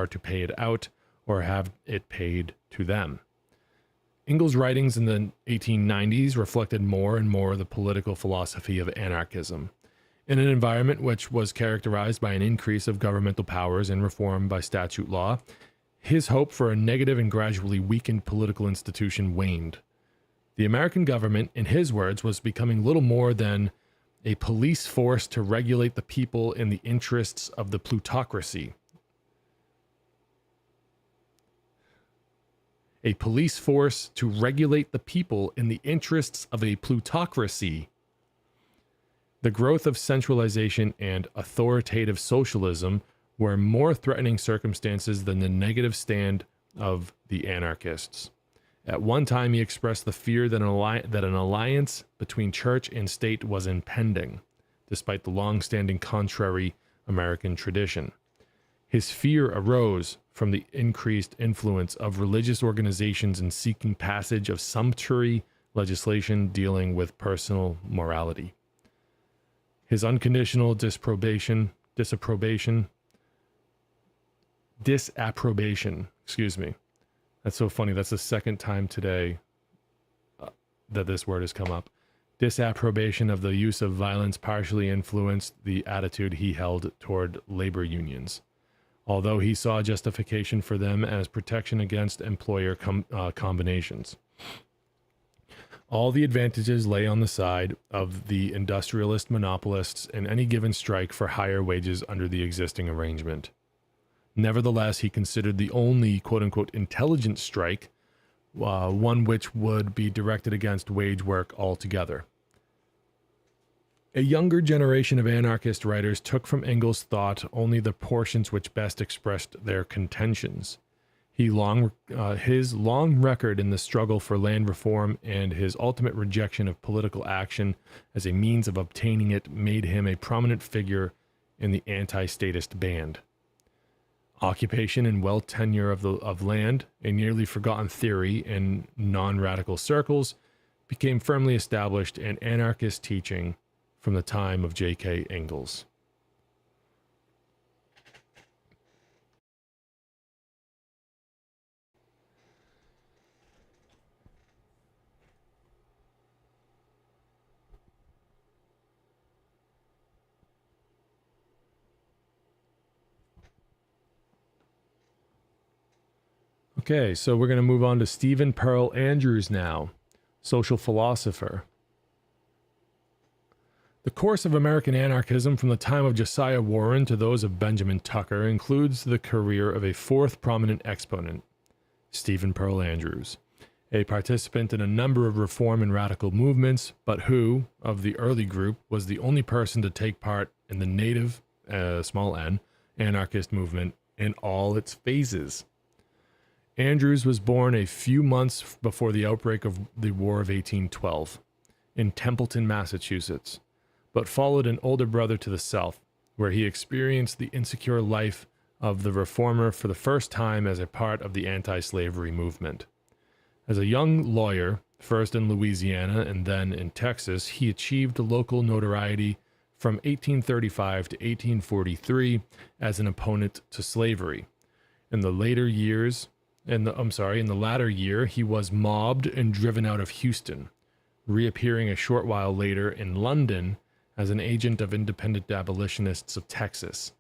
to pay it out or have it paid to them. Ingalls' writings in the 1890s reflected more and more the political philosophy of anarchism. In an environment which was characterized by an increase of governmental powers and reform by statute law, his hope for a negative and gradually weakened political institution waned. The American government, in his words, was becoming little more than a police force to regulate the people in the interests of the plutocracy. A police force to regulate the people in the interests of a plutocracy. The growth of centralization and authoritative socialism were more threatening circumstances than the negative stand of the anarchists. At one time, he expressed the fear that an alliance between church and state was impending, despite the long-standing contrary American tradition. His fear arose from the increased influence of religious organizations in seeking passage of sumptuary legislation dealing with personal morality. His unconditional disapprobation, excuse me. That's so funny. That's the second time today that this word has come up. Disapprobation of the use of violence partially influenced the attitude he held toward labor unions, although he saw justification for them as protection against employer combinations. All the advantages lay on the side of the industrialist monopolists in any given strike for higher wages under the existing arrangement. Nevertheless, he considered the only quote-unquote intelligent strike one which would be directed against wage work altogether. A younger generation of anarchist writers took from Ingalls' thought only the portions which best expressed their contentions. His long record in the struggle for land reform and his ultimate rejection of political action as a means of obtaining it made him a prominent figure in the anti-statist band. Occupation and wealth tenure of land, a nearly forgotten theory in non-radical circles, became firmly established in anarchist teaching from the time of J.K. Ingalls. Okay, so we're going to move on to Stephen Pearl Andrews now, social philosopher. The course of American anarchism from the time of Josiah Warren to those of Benjamin Tucker includes the career of a fourth prominent exponent, Stephen Pearl Andrews, a participant in a number of reform and radical movements, but who, of the early group, was the only person to take part in the native, small n, anarchist movement in all its phases. Andrews was born a few months before the outbreak of the War of 1812 in Templeton, Massachusetts, but followed an older brother to the south, where he experienced the insecure life of the reformer for the first time as a part of the anti-slavery movement. As a young lawyer, first in Louisiana and then in Texas, he achieved local notoriety from 1835 to 1843 as an opponent to slavery. In the latter year, he was mobbed and driven out of Houston, reappearing a short while later in London as an agent of independent abolitionists of Texas.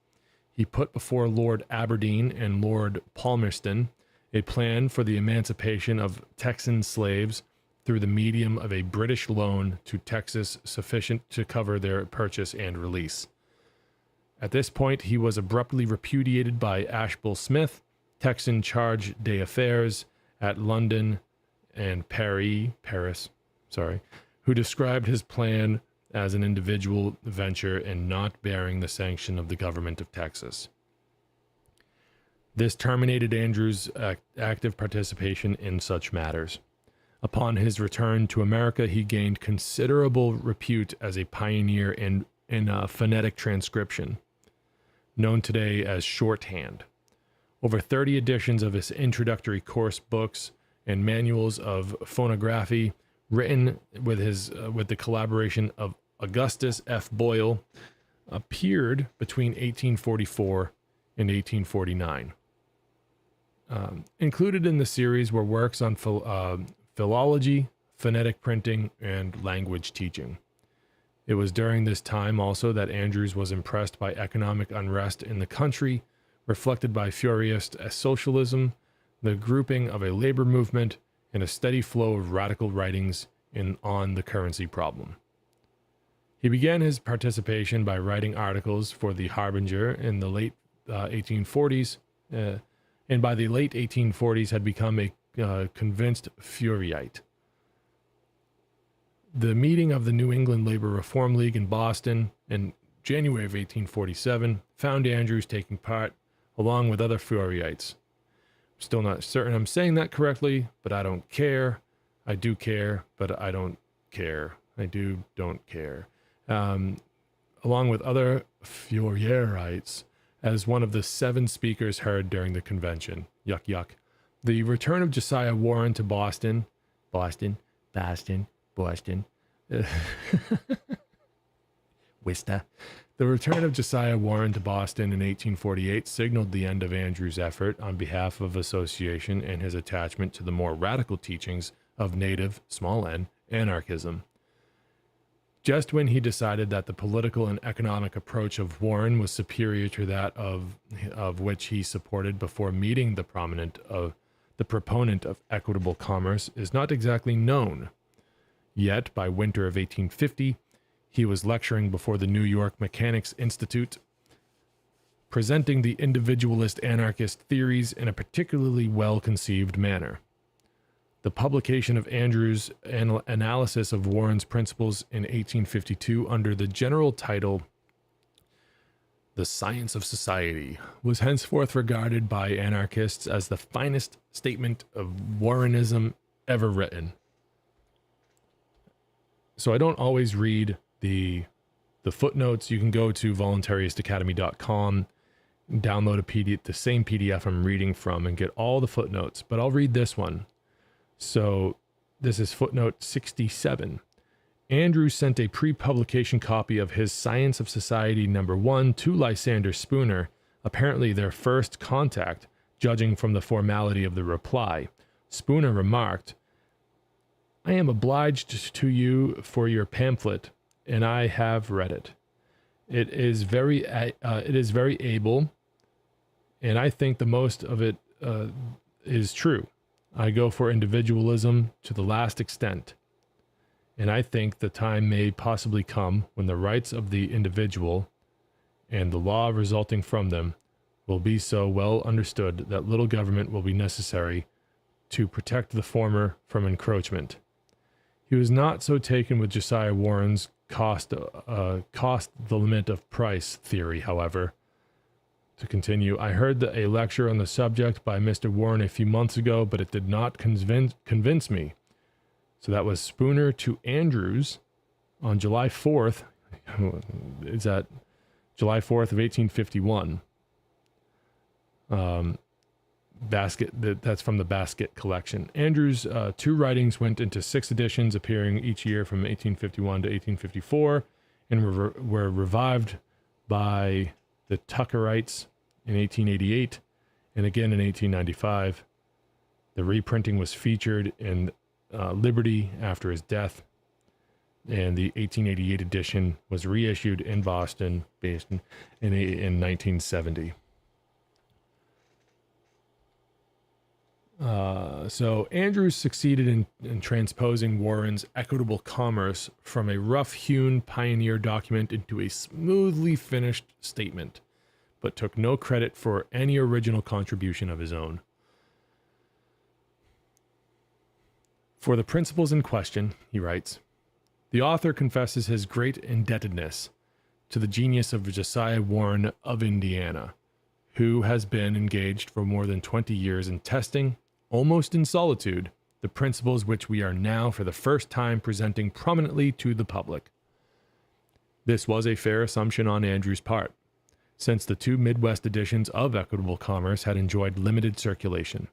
He put before Lord Aberdeen and Lord Palmerston a plan for the emancipation of Texan slaves through the medium of a British loan to Texas sufficient to cover their purchase and release. At this point, he was abruptly repudiated by Ashbel Smith, Texan charge d'affaires at London and Paris, who described his plan as an individual venture and not bearing the sanction of the government of Texas. This terminated Andrews' active participation in such matters. Upon his return to America, he gained considerable repute as a pioneer in phonetic transcription, known today as shorthand. Over 30 editions of his introductory course books and manuals of phonography, written with the collaboration of Augustus F. Boyle, appeared between 1844 and 1849. Included in the series were works on philology, phonetic printing, and language teaching. It was during this time also that Andrews was impressed by economic unrest in the country, reflected by Fourierist socialism, the grouping of a labor movement, and a steady flow of radical writings on the currency problem. He began his participation by writing articles for the Harbinger in the late 1840s, and by the late 1840s had become a convinced Fourierite. The meeting of the New England Labor Reform League in Boston in January of 1847 found Andrews taking part along with other Fourierites. I'm still not certain I'm saying that correctly, but I don't care. I do care, but I don't care. I don't care. Along with other Fourierites, as one of the 7 speakers heard during the convention. Yuck, yuck. The return of Josiah Warren to Boston. Wista. The return of Josiah Warren to Boston in 1848 signaled the end of Andrews' effort on behalf of association and his attachment to the more radical teachings of native, small n, anarchism. Just when he decided that the political and economic approach of Warren was superior to that of which he supported before meeting the proponent of equitable commerce is not exactly known. Yet, by winter of 1850, he was lecturing before the New York Mechanics Institute, presenting the individualist anarchist theories in a particularly well-conceived manner. The publication of Andrews' analysis of Warren's principles in 1852 under the general title The Science of Society was henceforth regarded by anarchists as the finest statement of Warrenism ever written. So I don't always read the footnotes. You can go to voluntaryistacademy.com, download the same PDF I'm reading from, and get all the footnotes. But I'll read this one. So this is footnote 67. Andrews sent a pre-publication copy of his Science of Society number 1 to Lysander Spooner, apparently their first contact, judging from the formality of the reply. Spooner remarked, "I am obliged to you for your pamphlet, and I have read it. It is very able, and I think the most of it is true. I go for individualism to the last extent, and I think the time may possibly come when the rights of the individual and the law resulting from them will be so well understood that little government will be necessary to protect the former from encroachment." He was not so taken with Josiah Warren's cost the limit of price theory, however. To continue, I heard a lecture on the subject by Mr. Warren a few months ago, but it did not convince me. So that was Spooner to Andrews on July 4th. Is that July 4th of 1851? That's from the Basket collection. Andrews' 2 writings went into 6 editions, appearing each year from 1851 to 1854, and were revived by the Tuckerites in 1888, and again in 1895. The reprinting was featured in Liberty after his death, and the 1888 edition was reissued in Boston in 1970. So Andrews succeeded in transposing Warren's equitable commerce from a rough-hewn pioneer document into a smoothly finished statement, but took no credit for any original contribution of his own. For the principles in question, he writes, the author confesses his great indebtedness to the genius of Josiah Warren of Indiana, who has been engaged for more than 20 years in testing, almost in solitude, the principles which we are now for the first time presenting prominently to the public. This was a fair assumption on Andrews' part, since the two Midwest editions of Equitable Commerce had enjoyed limited circulation.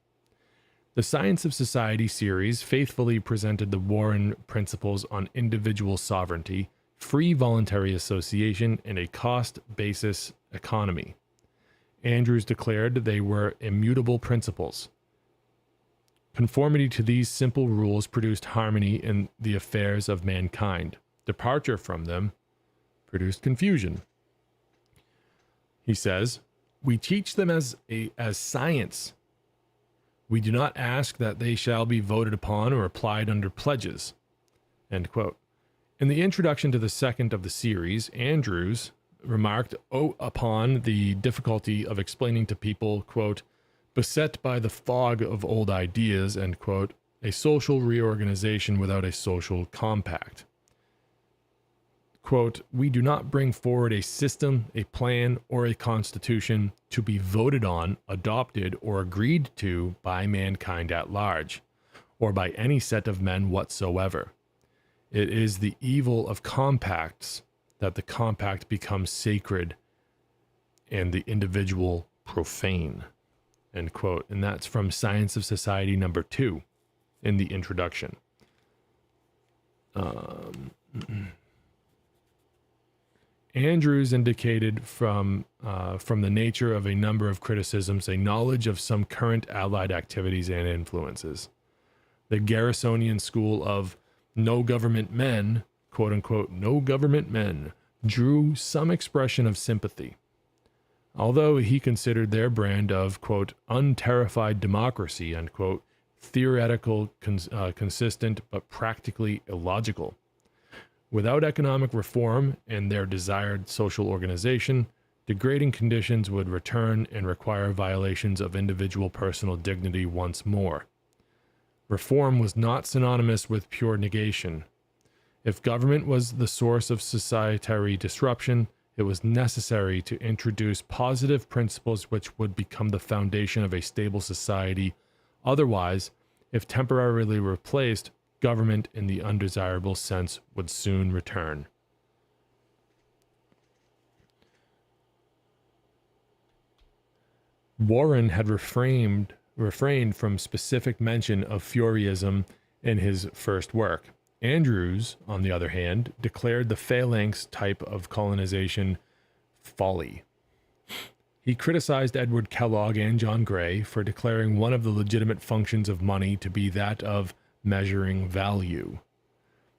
The Science of Society series faithfully presented the Warren principles on individual sovereignty, free voluntary association, and a cost-basis economy. Andrews declared they were immutable principles. Conformity to these simple rules produced harmony in the affairs of mankind. Departure from them produced confusion. He says, "We teach them as science. We do not ask that they shall be voted upon or applied under pledges." End quote. In the introduction to the second of the series, Andrews remarked upon the difficulty of explaining to people, quote, "beset by the fog of old ideas," end quote, a social reorganization without a social compact. Quote, "We do not bring forward a system, a plan, or a constitution to be voted on, adopted, or agreed to by mankind at large, or by any set of men whatsoever. It is the evil of compacts that the compact becomes sacred and the individual profane." End quote. And that's from Science of Society number 2 in the introduction. Andrews indicated from the nature of a number of criticisms a knowledge of some current allied activities and influences. The Garrisonian school of no government men, quote unquote, no government men, drew some expression of sympathy, although he considered their brand of, quote, unterrified democracy, end quote, theoretical, consistent, but practically illogical. Without economic reform and their desired social organization, degrading conditions would return and require violations of individual personal dignity once more. Reform was not synonymous with pure negation. If government was the source of societary disruption, it was necessary to introduce positive principles which would become the foundation of a stable society. Otherwise, if temporarily replaced, government in the undesirable sense would soon return. Warren had refrained from specific mention of Fourierism in his first work. Andrews, on the other hand, declared the phalanx type of colonization folly. He criticized Edward Kellogg and John Gray for declaring one of the legitimate functions of money to be that of measuring value.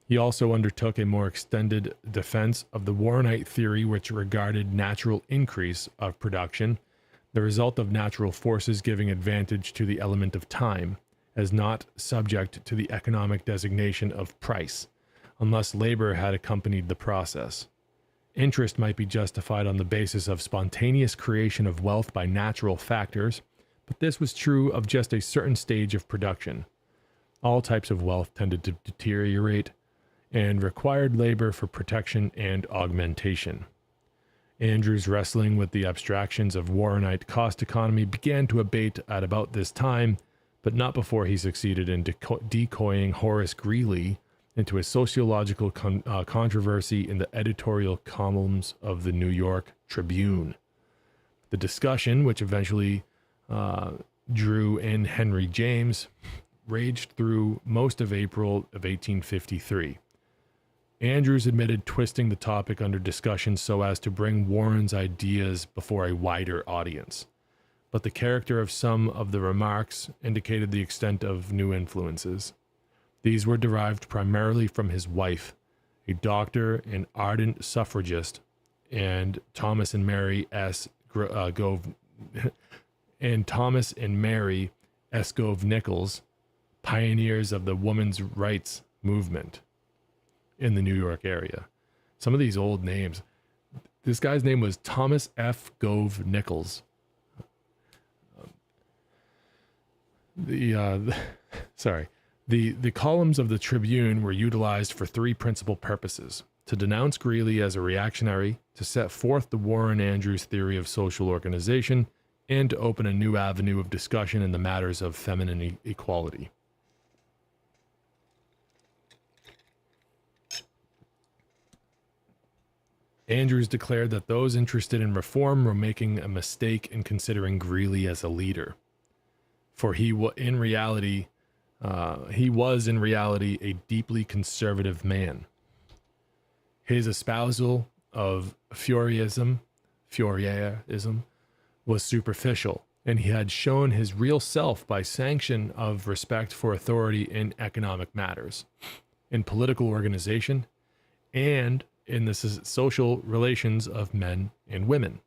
He also undertook a more extended defense of the Warrenite theory, which regarded natural increase of production, the result of natural forces giving advantage to the element of time, as not subject to the economic designation of price, unless labor had accompanied the process. Interest might be justified on the basis of spontaneous creation of wealth by natural factors, but this was true of just a certain stage of production. All types of wealth tended to deteriorate and required labor for protection and augmentation. Andrews' wrestling with the abstractions of Warrenite cost economy began to abate at about this time, but not before he succeeded in decoying Horace Greeley into a sociological controversy in the editorial columns of the New York Tribune. The discussion, which eventually drew in Henry James, raged through most of April of 1853. Andrews admitted twisting the topic under discussion so as to bring Warren's ideas before a wider audience, but the character of some of the remarks indicated the extent of new influences. These were derived primarily from his wife, a doctor and ardent suffragist, and Thomas and Mary S. Gove Nichols, pioneers of the women's rights movement in the New York area. Some of these old names. This guy's name was Thomas F. Gove Nichols. The columns of the Tribune were utilized for three principal purposes: to denounce Greeley as a reactionary, to set forth the Warren Andrews theory of social organization, and to open a new avenue of discussion in the matters of feminine equality. Andrews declared that those interested in reform were making a mistake in considering Greeley as a leader, for he was in reality a deeply conservative man. His espousal of Fourierism was superficial, and he had shown his real self by sanction of respect for authority in economic matters, in political organization, and in the social relations of men and women.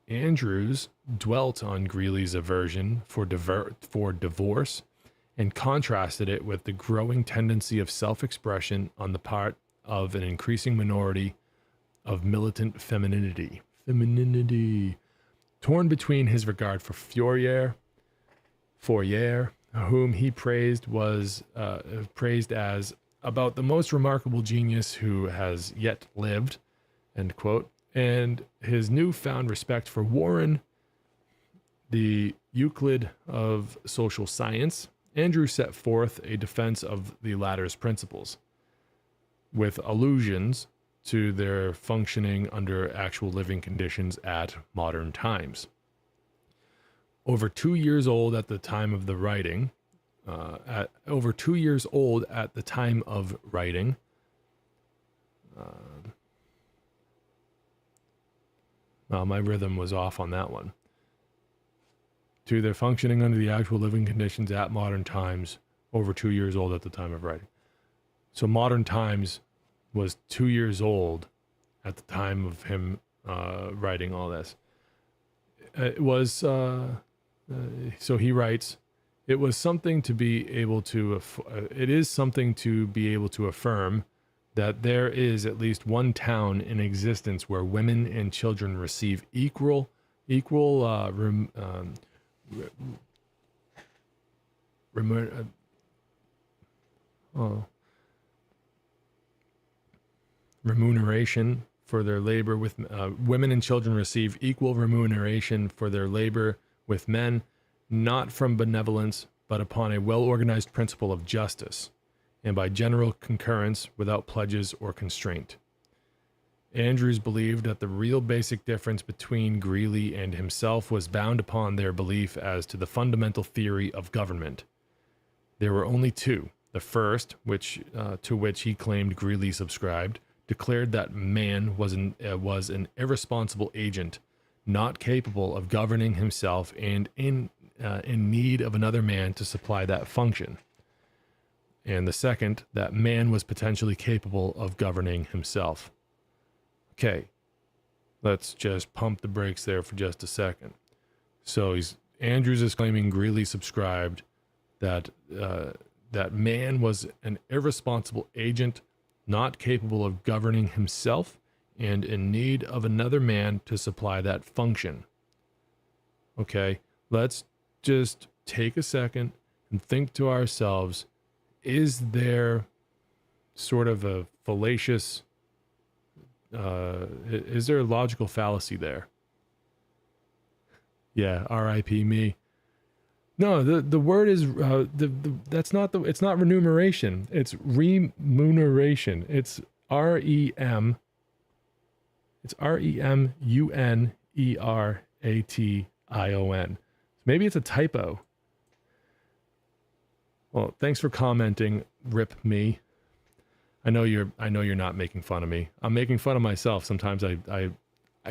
Andrews dwelt on Greeley's aversion for divorce and contrasted it with the growing tendency of self-expression on the part of an increasing minority of militant femininity, torn between his regard for Fourier, whom he praised as about the most remarkable genius who has yet lived, end quote, and his newfound respect for Warren, the Euclid of social science. Andrew set forth a defense of the latter's principles, with allusions to their functioning under actual living conditions at modern times. Over 2 years old at the time of the writing, well, my rhythm was off on that one. To their functioning under the actual living conditions at modern times, over 2 years old at the time of writing. So modern times was 2 years old at the time of him writing all this. It was, so he writes, it is something to be able to affirm that there is at least one town in existence where women and children receive equal remuneration for their labor with women and children receive equal remuneration for their labor with men, not from benevolence, but upon a well-organized principle of justice, and by general concurrence without pledges or constraint. Andrews believed that the real basic difference between Greeley and himself was bound upon their belief as to the fundamental theory of government. There were only two. The first, to which he claimed Greeley subscribed, declared that man was an irresponsible agent, not capable of governing himself and in need of another man to supply that function. And the second, that man was potentially capable of governing himself. Okay, let's just pump the brakes there for just a second. So Andrews is claiming Greeley subscribed that that man was an irresponsible agent, not capable of governing himself, and in need of another man to supply that function. Okay, let's just take a second and think to ourselves, is there sort of a fallacious, is there a logical fallacy there? Yeah, R.I.P. me. No, the word is it's not remuneration. It's remuneration. It's R-E-M. It's R-E-M-U-N-E-R-A-T-I-O-N. Maybe it's a typo. Well, thanks for commenting, Rip Me. I know you're not making fun of me. I'm making fun of myself. Sometimes I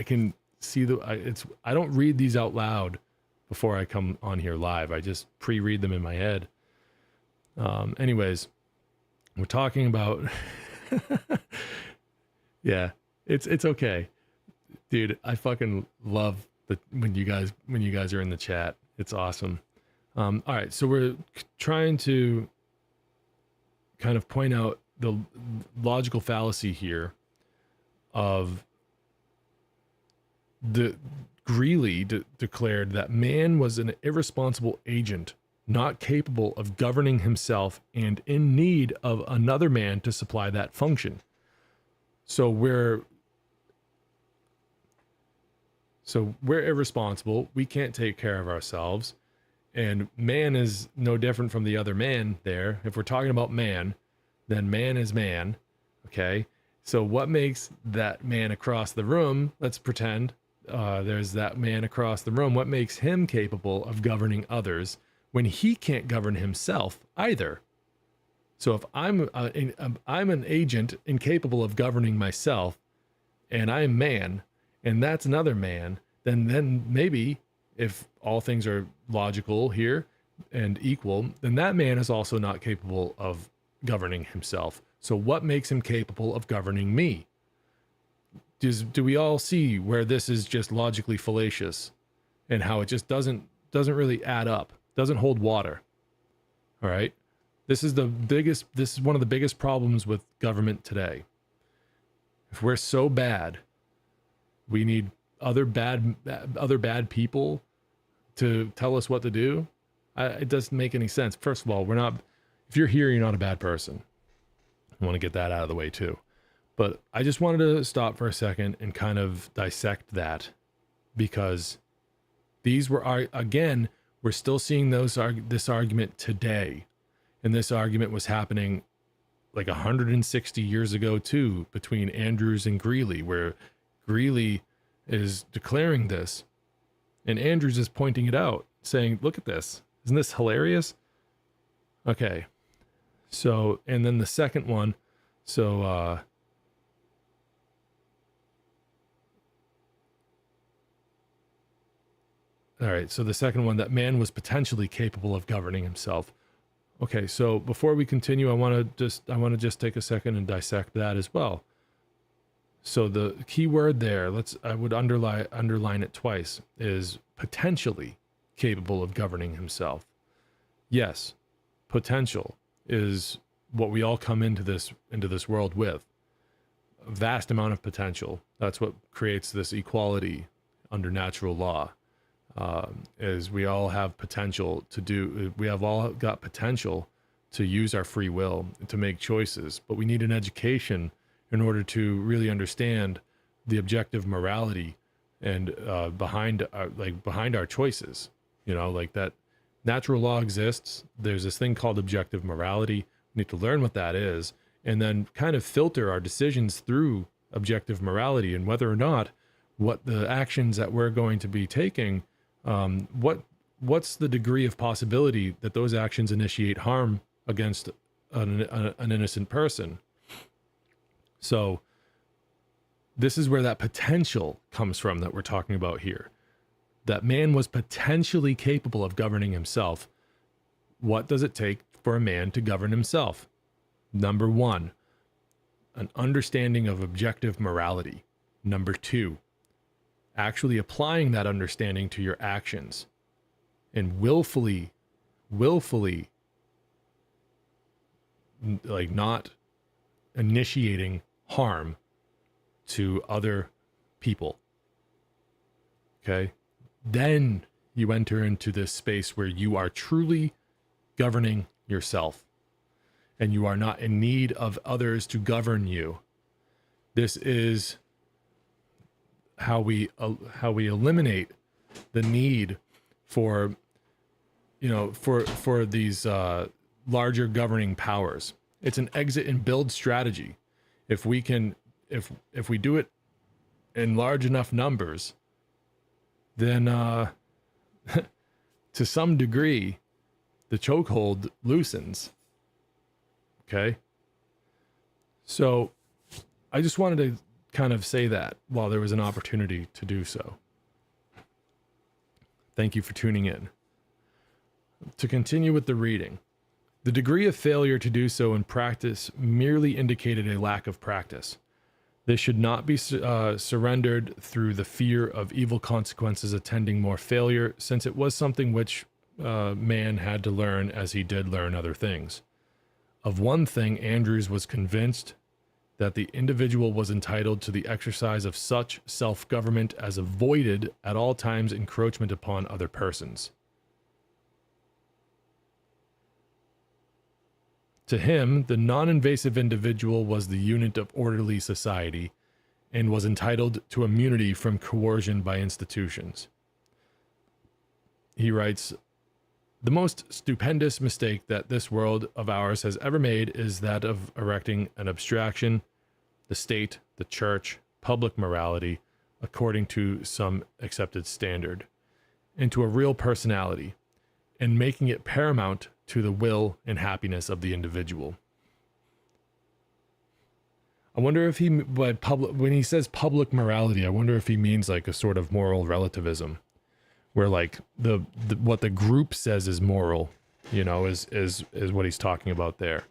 can see I don't read these out loud before I come on here live. I just pre-read them in my head. Anyways, we're talking about yeah, it's okay. Dude, I fucking love when you guys are in the chat. It's awesome. All right, so we're trying to kind of point out the logical fallacy here of the Greeley declared that man was an irresponsible agent, not capable of governing himself and in need of another man to supply that function. So So we're irresponsible. We can't take care of ourselves. And man is no different from the other man there. If we're talking about man, then man is man. Okay. So what makes that man across the room, let's pretend there's that man across the room, what makes him capable of governing others when he can't govern himself either? So if I'm an agent incapable of governing myself, and I'm man, and that's another man, then maybe if all things are logical here and equal, then that man is also not capable of governing himself. So what makes him capable of governing me? Do we all see where this is just logically fallacious and how it just doesn't really add up, doesn't hold water? All right. This is one of the biggest problems with government today. If we're so bad, we need other bad people to tell us what to do. It doesn't make any sense. First of all, if you're here, you're not a bad person. I want to get that out of the way too. But I just wanted to stop for a second and kind of dissect that, because these were, again, we're still seeing this argument today. And this argument was happening like 160 years ago too, between Andrews and Greeley, where Greeley is declaring this and Andrews is pointing it out, saying, look at this. Isn't this hilarious? Okay. So, and then the second one. So, all right. So the second one, that man was potentially capable of governing himself. Okay. So before we continue, I want to just take a second and dissect that as well. So the key word there, I would underline it twice, is potentially capable of governing himself. Yes, potential is what we all come into this world with. A vast amount of potential. That's what creates this equality under natural law. Is we all have potential we have all got potential to use our free will to make choices, but we need an education in order to really understand the objective morality and behind our choices. Like that natural law exists. There's this thing called objective morality. We need to learn what that is, and then kind of filter our decisions through objective morality and whether or not what the actions that we're going to be taking, what's the degree of possibility that those actions initiate harm against an innocent person. So this is where that potential comes from that we're talking about here. That man was potentially capable of governing himself. What does it take for a man to govern himself? Number one, an understanding of objective morality. Number two, actually applying that understanding to your actions and willfully, like not initiating harm to other people. Okay. Then you enter into this space where you are truly governing yourself and you are not in need of others to govern you. This is how we eliminate the need for these larger governing powers. It's an exit and build strategy. If we do it in large enough numbers, then to some degree, the chokehold loosens. Okay. So I just wanted to kind of say that while there was an opportunity to do so. Thank you for tuning in. To continue with the reading, the degree of failure to do so in practice merely indicated a lack of practice. This should not be surrendered through the fear of evil consequences attending more failure, since it was something which man had to learn as he did learn other things. Of one thing, Andrews was convinced, that the individual was entitled to the exercise of such self-government as avoided at all times encroachment upon other persons. To him, the non-invasive individual was the unit of orderly society, and was entitled to immunity from coercion by institutions. He writes, "The most stupendous mistake that this world of ours has ever made is that of erecting an abstraction, the state, the church, public morality, according to some accepted standard, into a real personality, and making it paramount to the will and happiness of the individual." I wonder if when he says public morality, I wonder if he means like a sort of moral relativism, where like the what the group says is moral, you know, is what he's talking about there.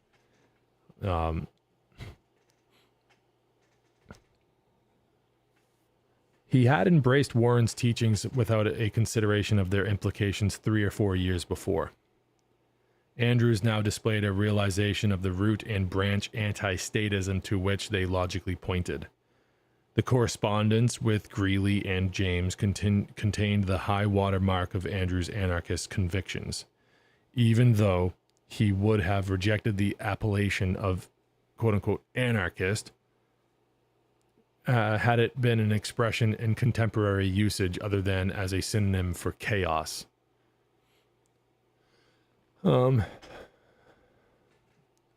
He had embraced Warren's teachings without a consideration of their implications 3 or 4 years before. Andrews now displayed a realization of the root and branch anti-statism to which they logically pointed. The correspondence with Greeley and James contained the high water mark of Andrews' anarchist convictions, even though he would have rejected the appellation of quote-unquote anarchist had it been an expression in contemporary usage other than as a synonym for chaos.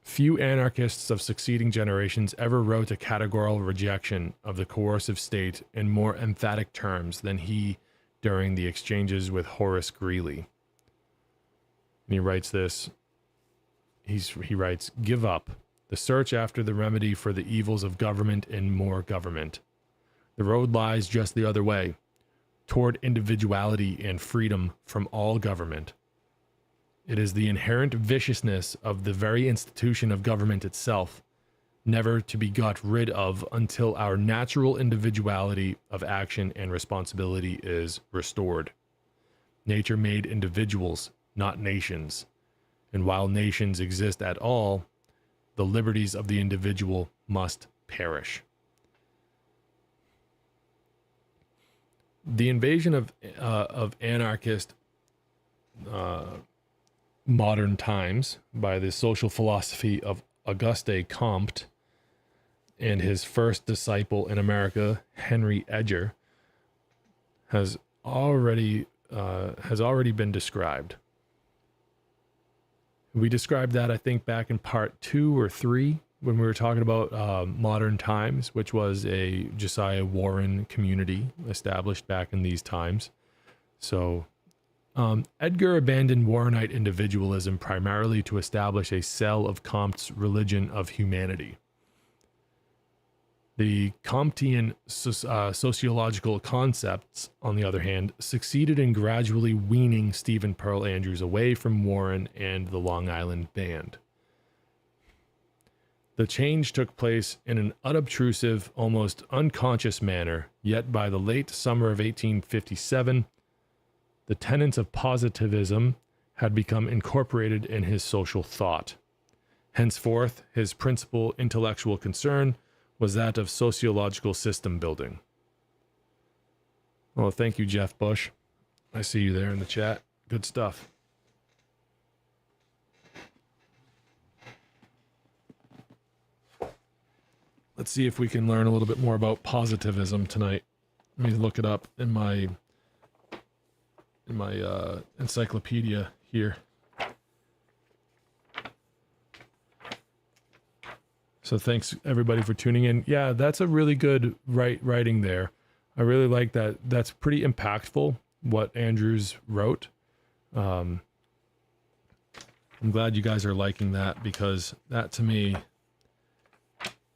Few anarchists of succeeding generations ever wrote a categorical rejection of the coercive state in more emphatic terms than he during the exchanges with Horace Greeley. And he writes this, he writes, "Give up the search after the remedy for the evils of government and more government. The road lies just the other way, toward individuality and freedom from all government. It is the inherent viciousness of the very institution of government itself, never to be got rid of until our natural individuality of action and responsibility is restored. Nature made individuals, not nations, and while nations exist at all, the liberties of the individual must perish." The invasion of anarchist modern times by the social philosophy of Auguste Comte and his first disciple in America, Henry Edger, has already been described. We described that, I think, back in part 2 or 3 when we were talking about modern times, which was a Josiah Warren community established back in these times. So Edgar abandoned Warrenite individualism primarily to establish a cell of Comte's religion of humanity. The Comtean sociological concepts, on the other hand, succeeded in gradually weaning Stephen Pearl Andrews away from Warren and the Long Island Band. The change took place in an unobtrusive, almost unconscious manner, yet by the late summer of 1857, the tenets of positivism had become incorporated in his social thought. Henceforth, his principal intellectual concern was that of sociological system building. Well, thank you, Jeff Bush. I see you there in the chat. Good stuff. Let's see if we can learn a little bit more about positivism tonight. Let me look it up in my encyclopedia here. So thanks everybody for tuning in. Yeah, that's a really good writing there. I really like that. That's pretty impactful what Andrews wrote. I'm glad you guys are liking that, because that to me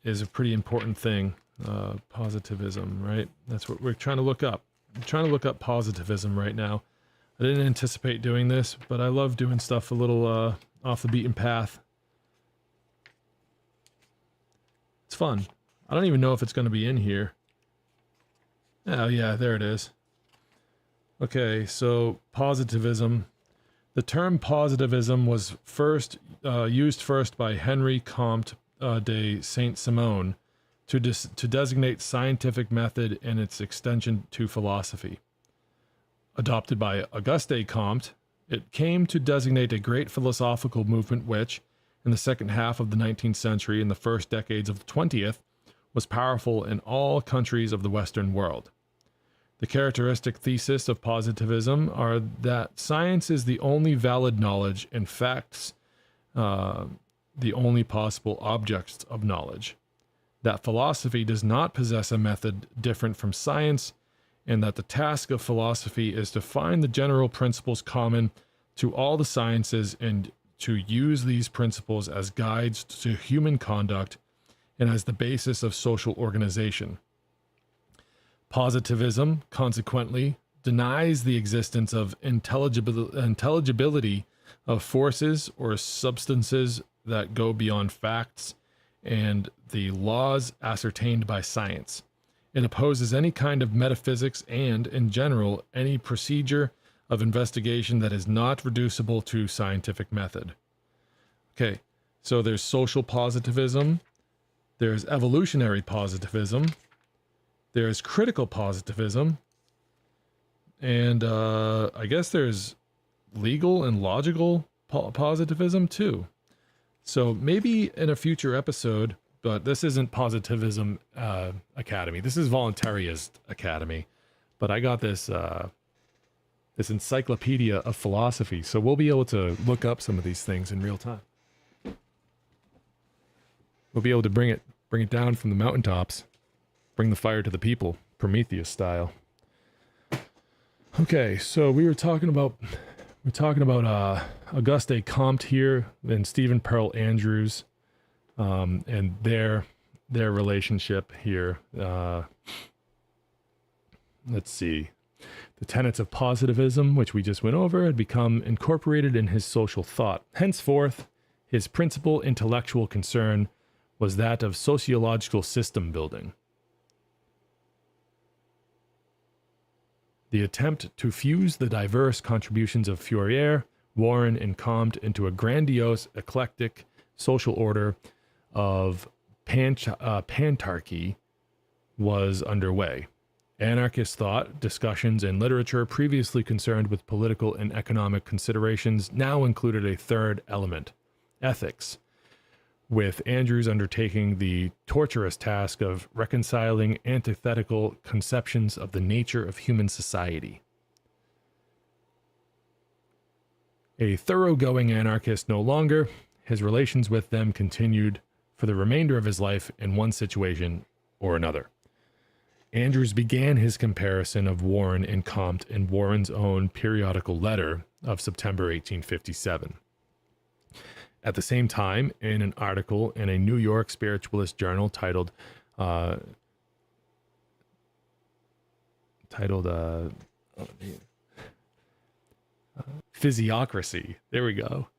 is a pretty important thing. Positivism, right? That's what we're trying to look up. I'm trying to look up positivism right now. I didn't anticipate doing this, but I love doing stuff a little off the beaten path. It's fun. I don't even know if it's going to be in here. Oh yeah, there it is. Okay, so positivism. The term positivism was used first by Henry Comte de Saint-Simon to designate scientific method and its extension to philosophy. Adopted by Auguste Comte, it came to designate a great philosophical movement which, in the second half of the 19th century and the first decades of the 20th, was powerful in all countries of the Western world. The characteristic thesis of positivism are that science is the only valid knowledge and facts the only possible objects of knowledge, that philosophy does not possess a method different from science, and that the task of philosophy is to find the general principles common to all the sciences and to use these principles as guides to human conduct and as the basis of social organization. Positivism, consequently, denies the existence of intelligibility of forces or substances that go beyond facts and the laws ascertained by science. It opposes any kind of metaphysics and, in general, any procedure of investigation that is not reducible to scientific method. Okay, so there's social positivism, there's evolutionary positivism, there's critical positivism, and I guess there's legal and logical positivism too. So maybe in a future episode, but this isn't Positivism Academy. This is Voluntaryist Academy. But I got this this encyclopedia of philosophy, so we'll be able to look up some of these things in real time. We'll be able to bring it down from the mountaintops, bring the fire to the people, Prometheus style. Okay, so we're talking about Auguste Comte here and Stephen Pearl Andrews, and their relationship here. Let's see. The tenets of positivism, which we just went over, had become incorporated in his social thought. Henceforth, his principal intellectual concern was that of sociological system building. The attempt to fuse the diverse contributions of Fourier, Warren, and Comte into a grandiose, eclectic social order of pantarchy was underway. Anarchist thought, discussions, and literature previously concerned with political and economic considerations now included a third element, ethics, with Andrews undertaking the torturous task of reconciling antithetical conceptions of the nature of human society. A thoroughgoing anarchist no longer, his relations with them continued for the remainder of his life in one situation or another. Andrews began his comparison of Warren and Comte in Warren's own periodical letter of September 1857. At the same time, in an article in a New York spiritualist journal titled Physiocracy, there we go.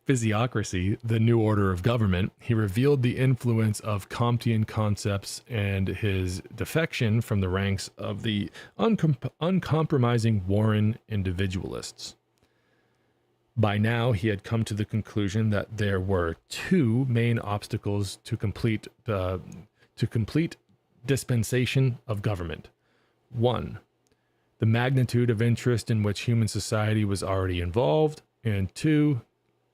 Physiocracy, the New Order of Government, he revealed the influence of Comtean concepts and his defection from the ranks of the uncompromising Warren individualists. By now, he had come to the conclusion that there were two main obstacles to complete dispensation of government. One, the magnitude of interest in which human society was already involved, and two,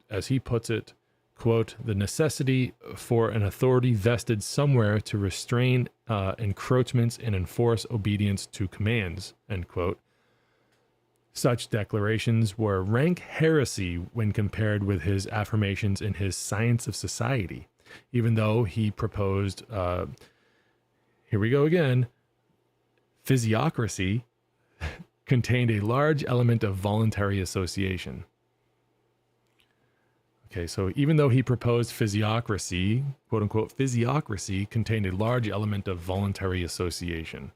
as he puts it, quote, the necessity for an authority vested somewhere to restrain encroachments and enforce obedience to commands, end quote. Such declarations were rank heresy when compared with his affirmations in his Science of Society, even though he proposed, here we go again, physiocracy contained a large element of voluntary association. Okay, so even though he proposed physiocracy, quote unquote, physiocracy contained a large element of voluntary association.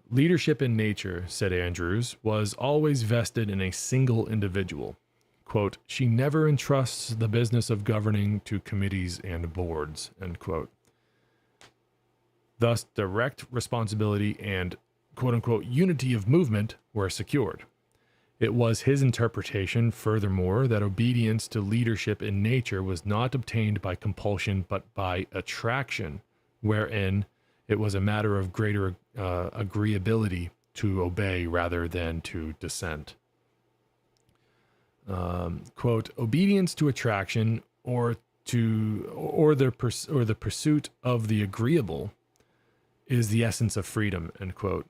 Leadership in nature, said Andrews, was always vested in a single individual. Quote, she never entrusts the business of governing to committees and boards, end quote. Thus, direct responsibility and, quote unquote, unity of movement were secured. It was his interpretation, furthermore, that obedience to leadership in nature was not obtained by compulsion but by attraction, wherein it was a matter of greater agreeability to obey rather than to dissent. Quote, obedience to attraction or the pursuit of the agreeable is the essence of freedom, end quote.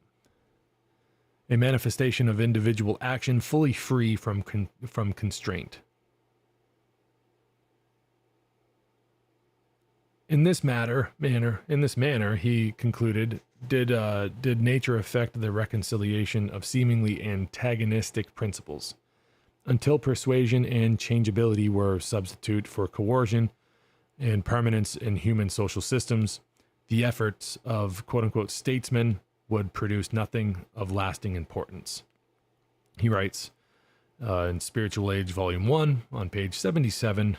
A manifestation of individual action fully free from constraint. In this manner, he concluded, did nature affect the reconciliation of seemingly antagonistic principles, until persuasion and changeability were substitute for coercion and permanence in human social systems. The efforts of quote-unquote statesmen would produce nothing of lasting importance. He writes in Spiritual Age, Volume 1, on page 77,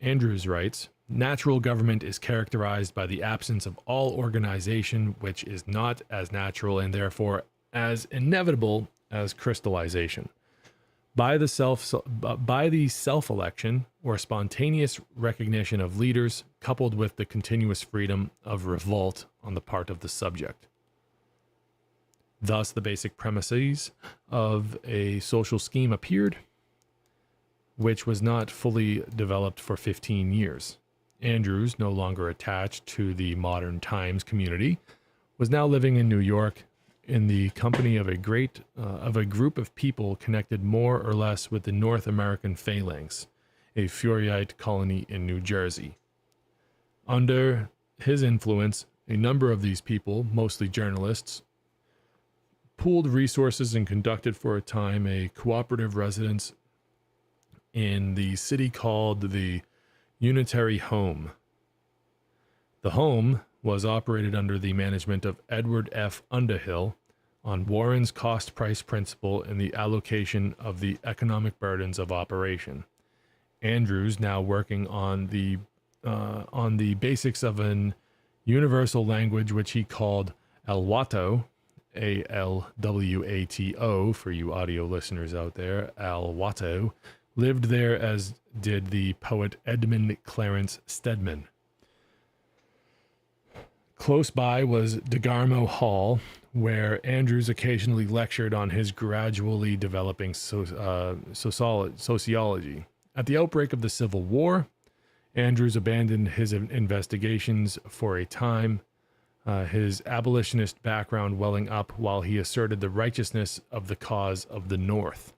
Andrews writes, natural government is characterized by the absence of all organization which is not as natural and therefore as inevitable as crystallization. By the self-election or spontaneous recognition of leaders, coupled with the continuous freedom of revolt on the part of the subject. Thus, the basic premises of a social scheme appeared, which was not fully developed for 15 years. Andrews, no longer attached to the Modern Times community, was now living in New York in the company of a group of people connected more or less with the North American Phalanx, a Fourierite colony in New Jersey. Under his influence, a number of these people, mostly journalists, pooled resources and conducted for a time a cooperative residence in the city called the Unitary Home. The home was operated under the management of Edward F. Underhill on Warren's cost-price principle in the allocation of the economic burdens of operation. Andrews, now working on the basics of an universal language which he called Alwato, A-L-W-A-T-O, for you audio listeners out there, Alwato, lived there, as did the poet Edmund Clarence Stedman. Close by was DeGarmo Hall, where Andrews occasionally lectured on his gradually developing sociology. At the outbreak of the Civil War, Andrews abandoned his investigations for a time, his abolitionist background welling up while he asserted the righteousness of the cause of the North.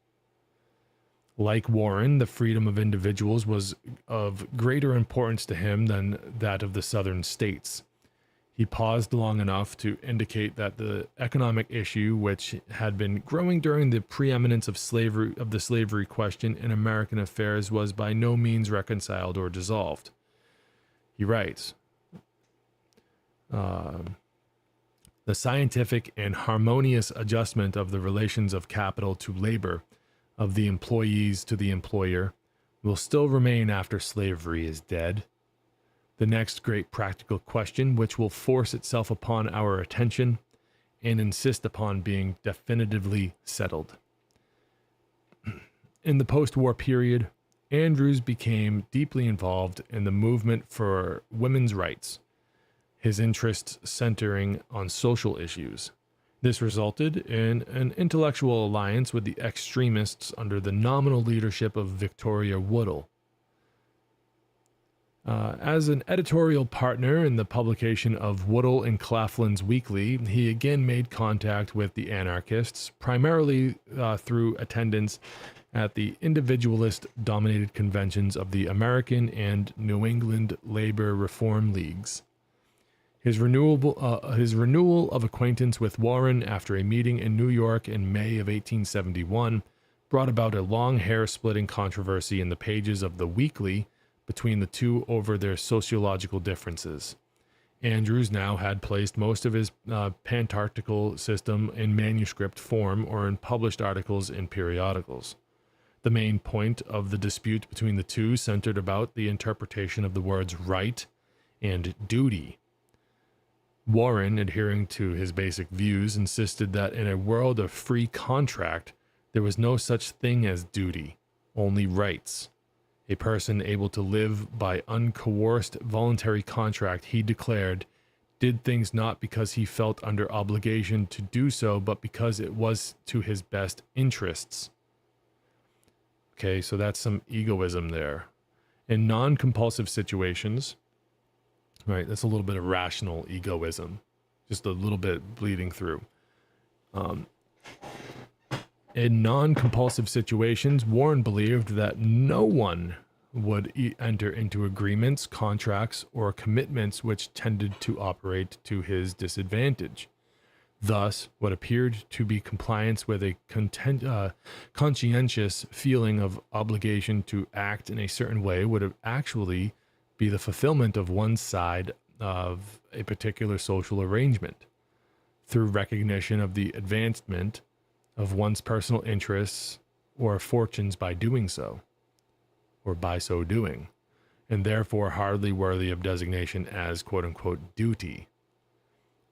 Like Warren, the freedom of individuals was of greater importance to him than that of the Southern states. He paused long enough to indicate that the economic issue, which had been growing during the preeminence of the slavery question in American affairs, was by no means reconciled or dissolved. He writes, the scientific and harmonious adjustment of the relations of capital to labor, of the employees to the employer, will still remain after slavery is dead. The next great practical question, which will force itself upon our attention and insist upon being definitively settled. In the post-war period, Andrews became deeply involved in the movement for women's rights, his interests centering on social issues. This resulted in an intellectual alliance with the extremists under the nominal leadership of Victoria Woodhull. As an editorial partner in the publication of Woodhull and Claflin's Weekly, he again made contact with the anarchists, primarily through attendance at the individualist-dominated conventions of the American and New England Labor Reform Leagues. His renewal of acquaintance with Warren after a meeting in New York in May of 1871 brought about a long hair-splitting controversy in the pages of the Weekly between the two over their sociological differences. Andrews now had placed most of his pantartical system in manuscript form or in published articles in periodicals. The main point of the dispute between the two centered about the interpretation of the words right and duty. Warren, adhering to his basic views, insisted that in a world of free contract, there was no such thing as duty, only rights. A person able to live by uncoerced voluntary contract, he declared, did things not because he felt under obligation to do so, but because it was to his best interests. Okay, so that's some egoism there. In non-compulsive situations, right, that's a little bit of rational egoism, just a little bit bleeding through. In non-compulsive situations, Warren believed that no one would enter into agreements, contracts, or commitments which tended to operate to his disadvantage. Thus, what appeared to be compliance with a conscientious feeling of obligation to act in a certain way would actually be the fulfillment of one side of a particular social arrangement through recognition of the advancement of one's personal interests or fortunes by doing so, or by so doing, and therefore hardly worthy of designation as quote-unquote duty.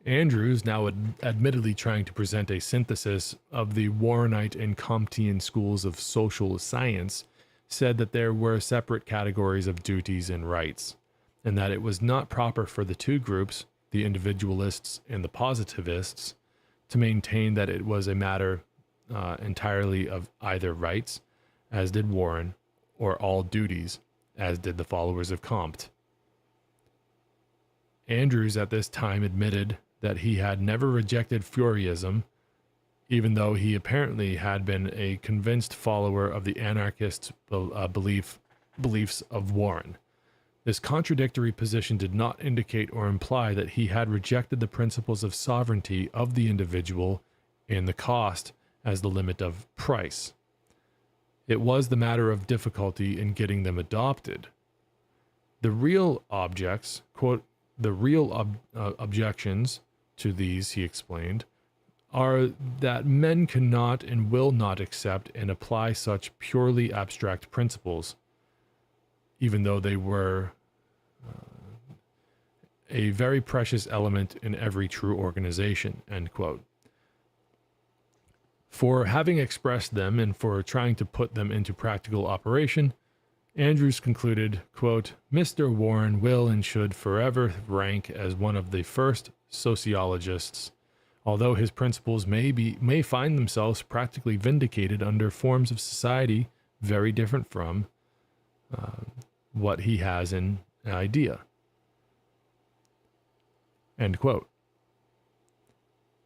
Andrews, now admittedly trying to present a synthesis of the Warrenite and Comtean schools of social science, said that there were separate categories of duties and rights, and that it was not proper for the two groups, the individualists and the positivists, to maintain that it was a matter entirely of either rights, as did Warren, or all duties, as did the followers of Comte. Andrews at this time admitted that he had never rejected Fourierism, even though he apparently had been a convinced follower of the anarchist beliefs of Warren. This contradictory position did not indicate or imply that he had rejected the principles of sovereignty of the individual and the cost as the limit of price. It was the matter of difficulty in getting them adopted. The real objects, quote, the real objections to these, he explained, are that men cannot and will not accept and apply such purely abstract principles, even though they were a very precious element in every true organization, end quote. For having expressed them and for trying to put them into practical operation, Andrews concluded, quote, Mr. Warren will and should forever rank as one of the first sociologists, although his principles may find themselves practically vindicated under forms of society very different from what he has in idea. End quote.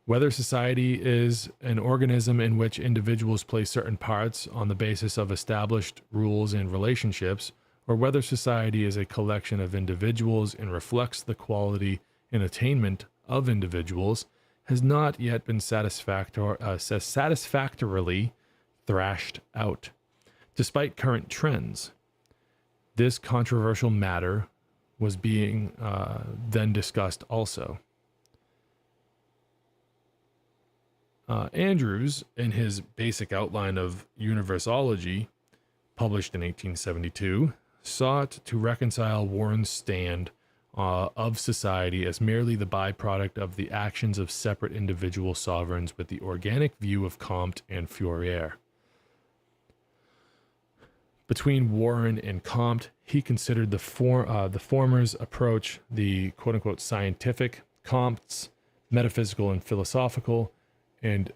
Whether society is an organism in which individuals play certain parts on the basis of established rules and relationships, or whether society is a collection of individuals and reflects the quality and attainment of individuals, has not yet been satisfactorily thrashed out. Despite current trends, this controversial matter was being then discussed also. Andrews, in his basic outline of universology, published in 1872, sought to reconcile Warren's stand of society as merely the byproduct of the actions of separate individual sovereigns with the organic view of Comte and Fourier. Between Warren and Comte, he considered the former's approach the quote-unquote scientific, Comte's metaphysical and philosophical, and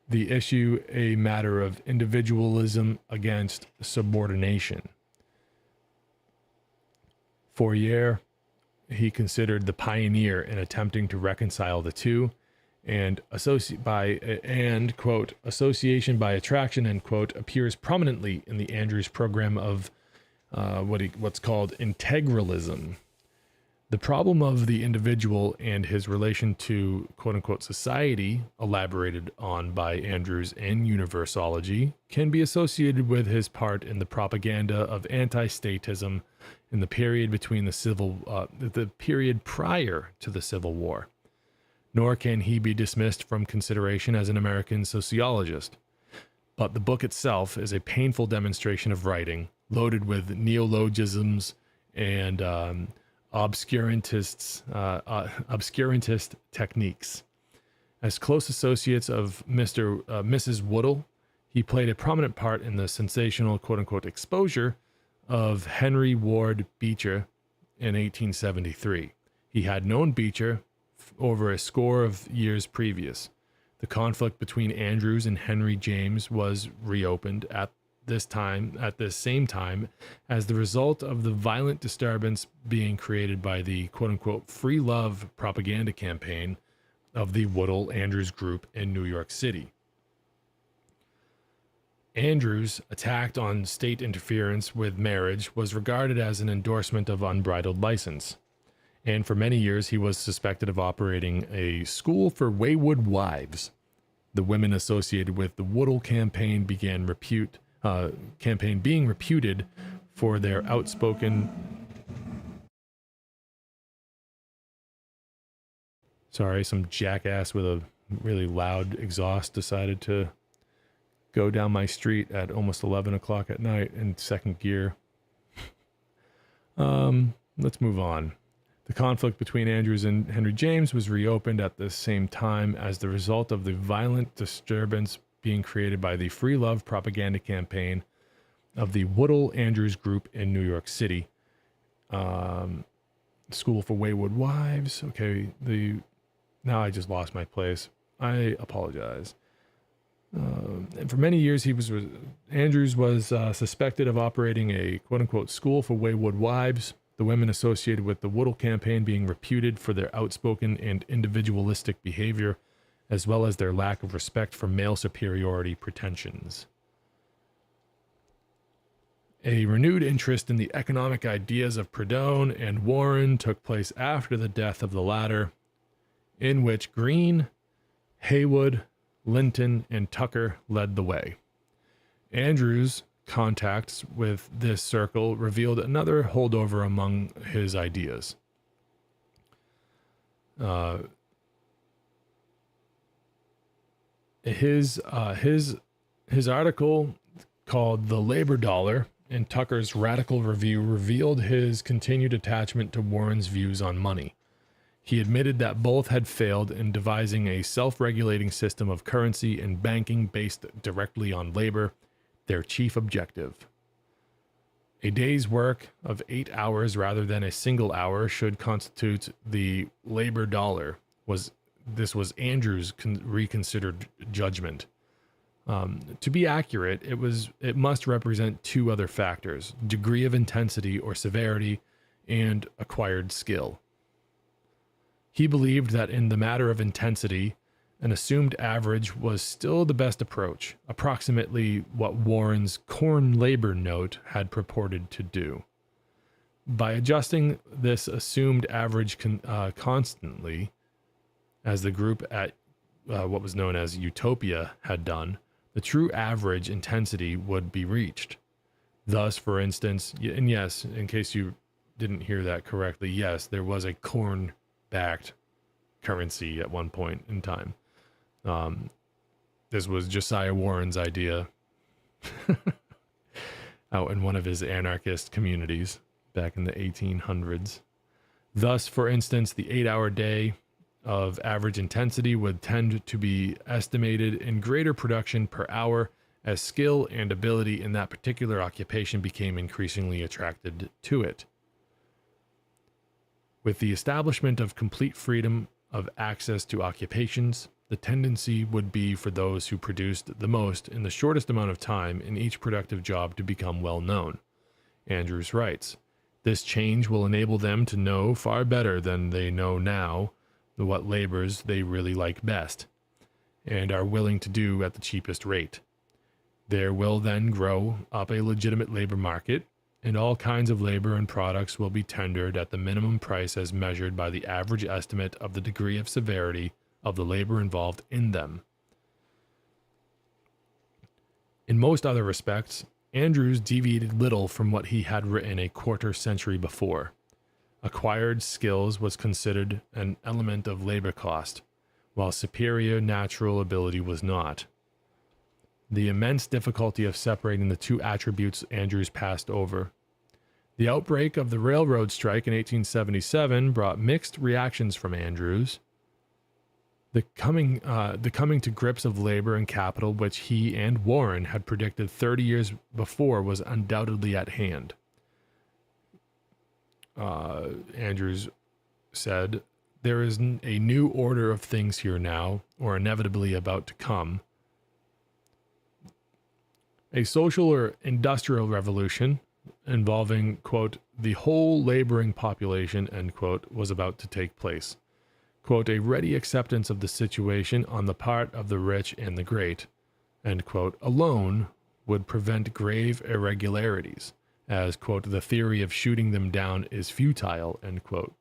the issue a matter of individualism against subordination. Fourier, he considered the pioneer in attempting to reconcile the two, and quote, association by attraction, end quote, appears prominently in the Andrews program of what's called integralism. The problem of the individual and his relation to quote-unquote society, elaborated on by Andrews in Universology, can be associated with his part in the propaganda of anti-statism in the period between the period prior to the Civil War. Nor can he be dismissed from consideration as an American sociologist. But the book itself is a painful demonstration of writing, loaded with neologisms and obscurantist techniques. As close associates of Mrs. Woodall, he played a prominent part in the sensational quote-unquote exposure of Henry Ward Beecher in 1873. He had known Beecher over a score of years previous. The conflict between Andrews and Henry James was reopened at this same time, as the result of the violent disturbance being created by the quote unquote free love propaganda campaign of the Woodall Andrews group in New York City. Andrews' attack on state interference with marriage was regarded as an endorsement of unbridled license, and for many years he was suspected of operating a school for wayward wives. The women associated with the Woodall campaign being reputed for their outspoken. Sorry, some jackass with a really loud exhaust decided to go down my street at almost 11 o'clock at night in second gear. Let's move on. The conflict between Andrews and Henry James was reopened at the same time as the result of the violent disturbance being created by the free love propaganda campaign of the Woodall Andrews group in New York City. School for Wayward Wives. Okay, now I just lost my place. I apologize. And for many years, Andrews was suspected of operating a quote-unquote school for wayward wives, the women associated with the Woodall campaign being reputed for their outspoken and individualistic behavior, as well as their lack of respect for male superiority pretensions. A renewed interest in the economic ideas of Proudhon and Warren took place after the death of the latter, in which Greene, Haywood, Linton, and Tucker led the way. Andrews' contacts with this circle revealed another holdover among his ideas. His article called "The Labor Dollar" in Tucker's Radical Review revealed his continued attachment to Warren's views on money. He admitted that both had failed in devising a self-regulating system of currency and banking based directly on labor, their chief objective. A day's work of 8 hours rather than a single hour should constitute the labor dollar. This was Andrews' reconsidered judgment. To be accurate, it must represent two other factors: degree of intensity or severity and acquired skill. He believed that in the matter of intensity, an assumed average was still the best approach, approximately what Warren's corn labor note had purported to do. By adjusting this assumed average constantly, as the group at what was known as Utopia had done, the true average intensity would be reached. Thus, for instance, and yes, in case you didn't hear that correctly, yes, there was a corn-backed currency at one point in time. This was Josiah Warren's idea out in one of his anarchist communities back in the 1800s. Thus, for instance, the 8-hour day of average intensity would tend to be estimated in greater production per hour as skill and ability in that particular occupation became increasingly attracted to it. With the establishment of complete freedom of access to occupations, the tendency would be for those who produced the most in the shortest amount of time in each productive job to become well known. Andrews writes, "This change will enable them to know far better than they know now what labors they really like best, and are willing to do at the cheapest rate. There will then grow up a legitimate labor market, and all kinds of labor and products will be tendered at the minimum price as measured by the average estimate of the degree of severity of the labor involved in them." In most other respects, Andrews deviated little from what he had written a quarter century before. Acquired skills was considered an element of labor cost, while superior natural ability was not. The immense difficulty of separating the two attributes Andrews passed over. The outbreak of the railroad strike in 1877 brought mixed reactions from Andrews. The coming to grips of labor and capital, which he and Warren had predicted 30 years before, was undoubtedly at hand. Andrews said, there is a new order of things here now, or inevitably about to come. A social or industrial revolution involving, quote, the whole laboring population, end quote, was about to take place. Quote, a ready acceptance of the situation on the part of the rich and the great, end quote, alone would prevent grave irregularities, as, quote, the theory of shooting them down is futile, end quote.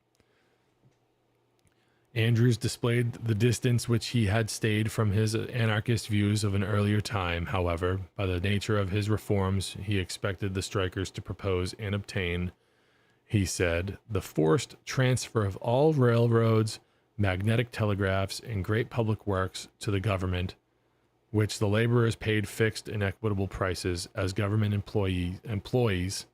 Andrews displayed the distance which he had stayed from his anarchist views of an earlier time. However, by the nature of his reforms, he expected the strikers to propose and obtain, he said, the forced transfer of all railroads, magnetic telegraphs, and great public works to the government, which the laborers paid fixed and equitable prices as government employees,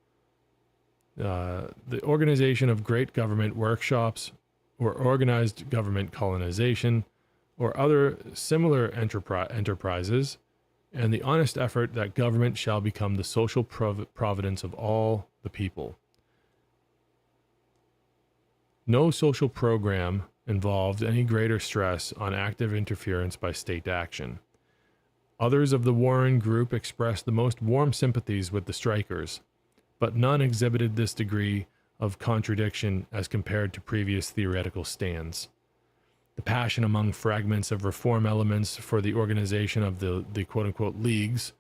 the organization of great government workshops, or organized government colonization, or other similar enterprises, and the honest effort that government shall become the social providence of all the people. No social program involved any greater stress on active interference by state action. Others of the Warren group expressed the most warm sympathies with the strikers, but none exhibited this degree of contradiction as compared to previous theoretical stands. The passion among fragments of reform elements for the organization of the quote-unquote leagues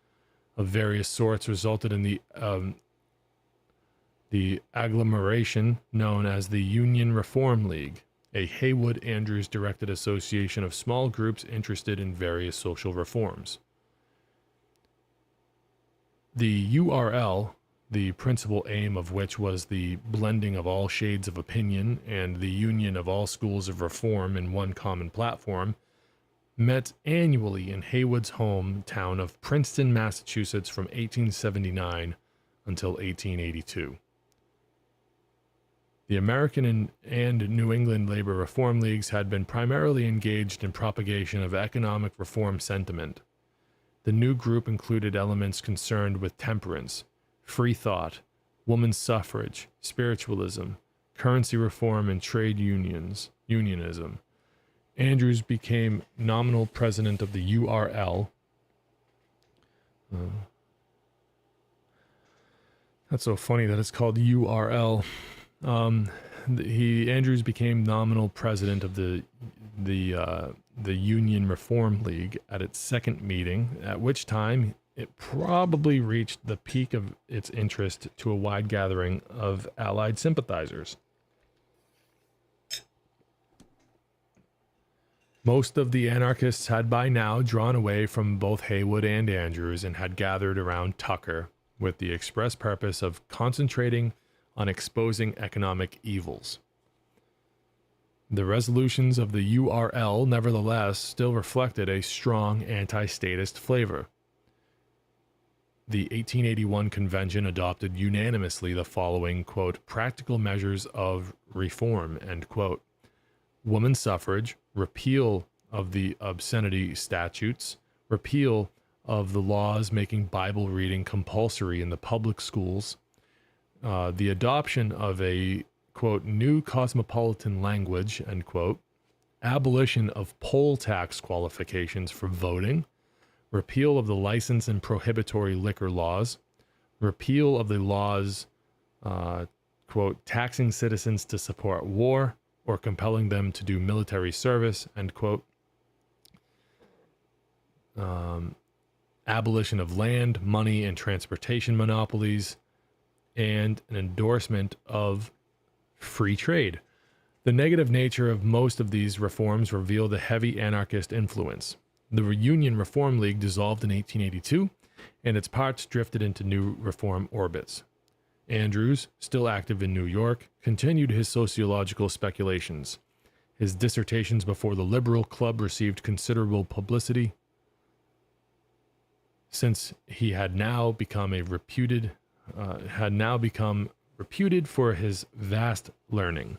of various sorts resulted in the agglomeration known as the Union Reform League, a Haywood-Andrews directed association of small groups interested in various social reforms. The URL, the principal aim of which was the blending of all shades of opinion and the union of all schools of reform in one common platform, met annually in Haywood's hometown of Princeton, Massachusetts from 1879 until 1882. The American and New England labor reform leagues had been primarily engaged in propagation of economic reform sentiment. The new group included elements concerned with temperance, free thought, women's suffrage, spiritualism, currency reform, and trade unionism. Andrews became nominal president of the URL. That's so funny that it's called URL. Andrews became nominal president of the Union Reform League at its second meeting, at which time it probably reached the peak of its interest to a wide gathering of Allied sympathizers. Most of the anarchists had by now drawn away from both Haywood and Andrews and had gathered around Tucker with the express purpose of concentrating on exposing economic evils. The resolutions of the URL, nevertheless, still reflected a strong anti-statist flavor. The 1881 convention adopted unanimously the following, quote, practical measures of reform, end quote. Women's suffrage, repeal of the obscenity statutes, repeal of the laws making Bible reading compulsory in the public schools, the adoption of a, quote, new cosmopolitan language, end quote, abolition of poll tax qualifications for voting, repeal of the license and prohibitory liquor laws, repeal of the laws, quote, taxing citizens to support war or compelling them to do military service, end quote, abolition of land, money, and transportation monopolies, and an endorsement of free trade. The negative nature of most of these reforms revealed a heavy anarchist influence. The Union Reform League dissolved in 1882, and its parts drifted into new reform orbits. Andrews, still active in New York, continued his sociological speculations. His dissertations before the Liberal Club received considerable publicity, since he had now become reputed for his vast learning.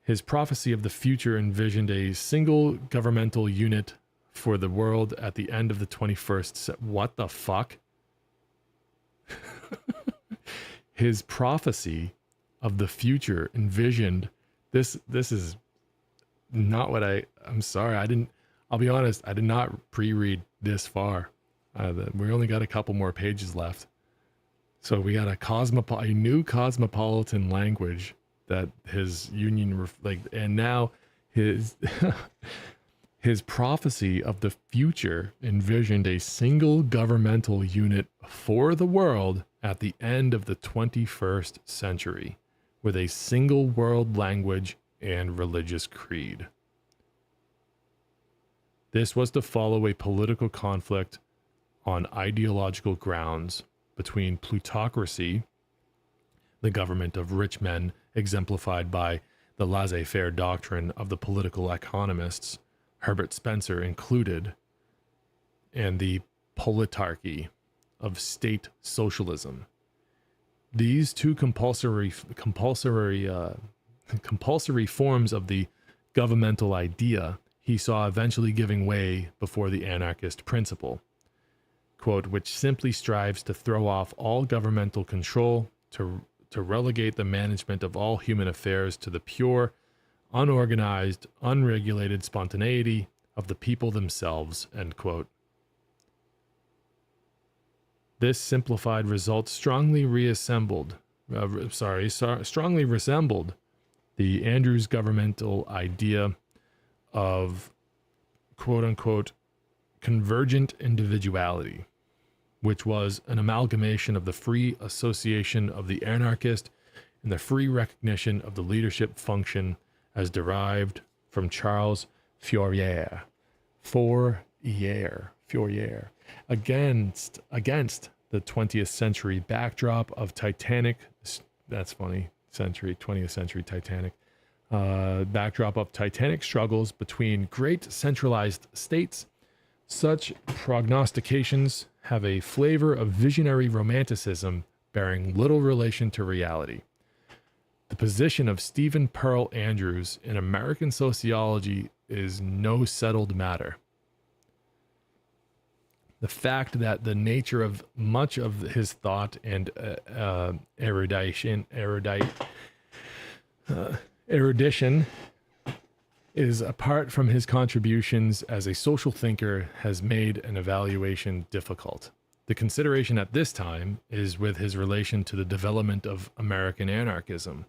His prophecy of the future envisioned a single governmental unit for the world at the end of the 21st century. What the fuck? His prophecy of the future envisioned This is not what I'm sorry. I'll be honest. I did not pre-read this far. We only got a couple more pages left. So we got a new cosmopolitan language that his union, and now his, his prophecy of the future envisioned a single governmental unit for the world at the end of the 21st century, with a single world language and religious creed. This was to follow a political conflict on ideological grounds between plutocracy, the government of rich men exemplified by the laissez-faire doctrine of the political economists, Herbert Spencer included, and the politarchy of state socialism. These two compulsory forms of the governmental idea he saw eventually giving way before the anarchist principle, quote, which simply strives to throw off all governmental control, to relegate the management of all human affairs to the pure, unorganized, unregulated spontaneity of the people themselves, end quote. This simplified result strongly resembled the Andrews governmental idea of quote-unquote convergent individuality, which was an amalgamation of the free association of the anarchist and the free recognition of the leadership function as derived from Charles Fourier against the 20th century backdrop of Titanic. That's funny. 20th century Titanic. Backdrop of Titanic struggles between great centralized states. Such prognostications have a flavor of visionary romanticism bearing little relation to reality. The position of Stephen Pearl Andrews in American sociology is no settled matter. The fact that the nature of much of his thought and erudition is apart from his contributions as a social thinker has made an evaluation difficult. The consideration at this time is with his relation to the development of American anarchism,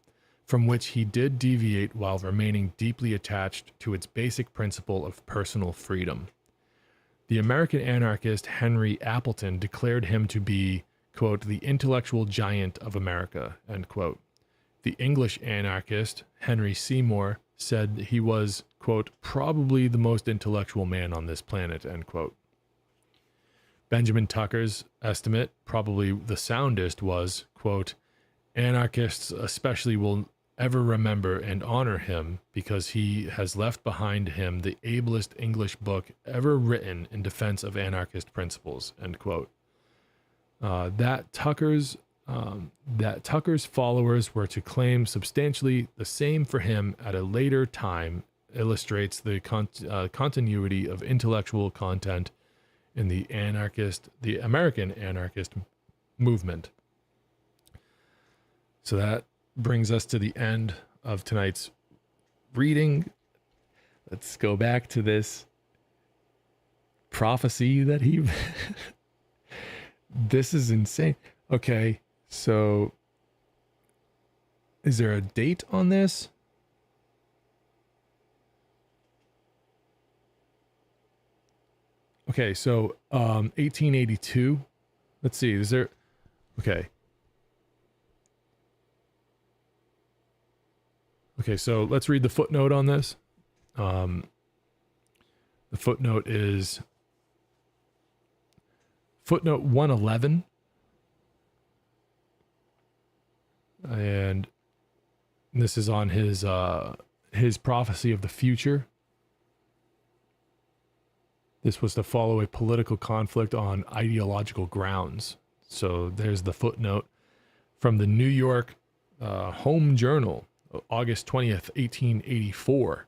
from which he did deviate while remaining deeply attached to its basic principle of personal freedom. The American anarchist Henry Appleton declared him to be, quote, the intellectual giant of America, end quote. The English anarchist Henry Seymour said he was, quote, probably the most intellectual man on this planet, end quote. Benjamin Tucker's estimate, probably the soundest, was, quote, anarchists especially will ever remember and honor him because he has left behind him the ablest English book ever written in defense of anarchist principles, end quote. That Tucker's followers were to claim substantially the same for him at a later time illustrates the continuity of intellectual content in the American anarchist movement. So that brings us to the end of tonight's reading. Let's go back to this prophecy that he... This is insane. Okay, so is there a date on this? Okay, so 1882. Let's see, is there... Okay. Okay, so let's read the footnote on this. The footnote is footnote 111. And this is on his prophecy of the future. This was to follow a political conflict on ideological grounds. So there's the footnote from the New York Home Journal, August 20th, 1884.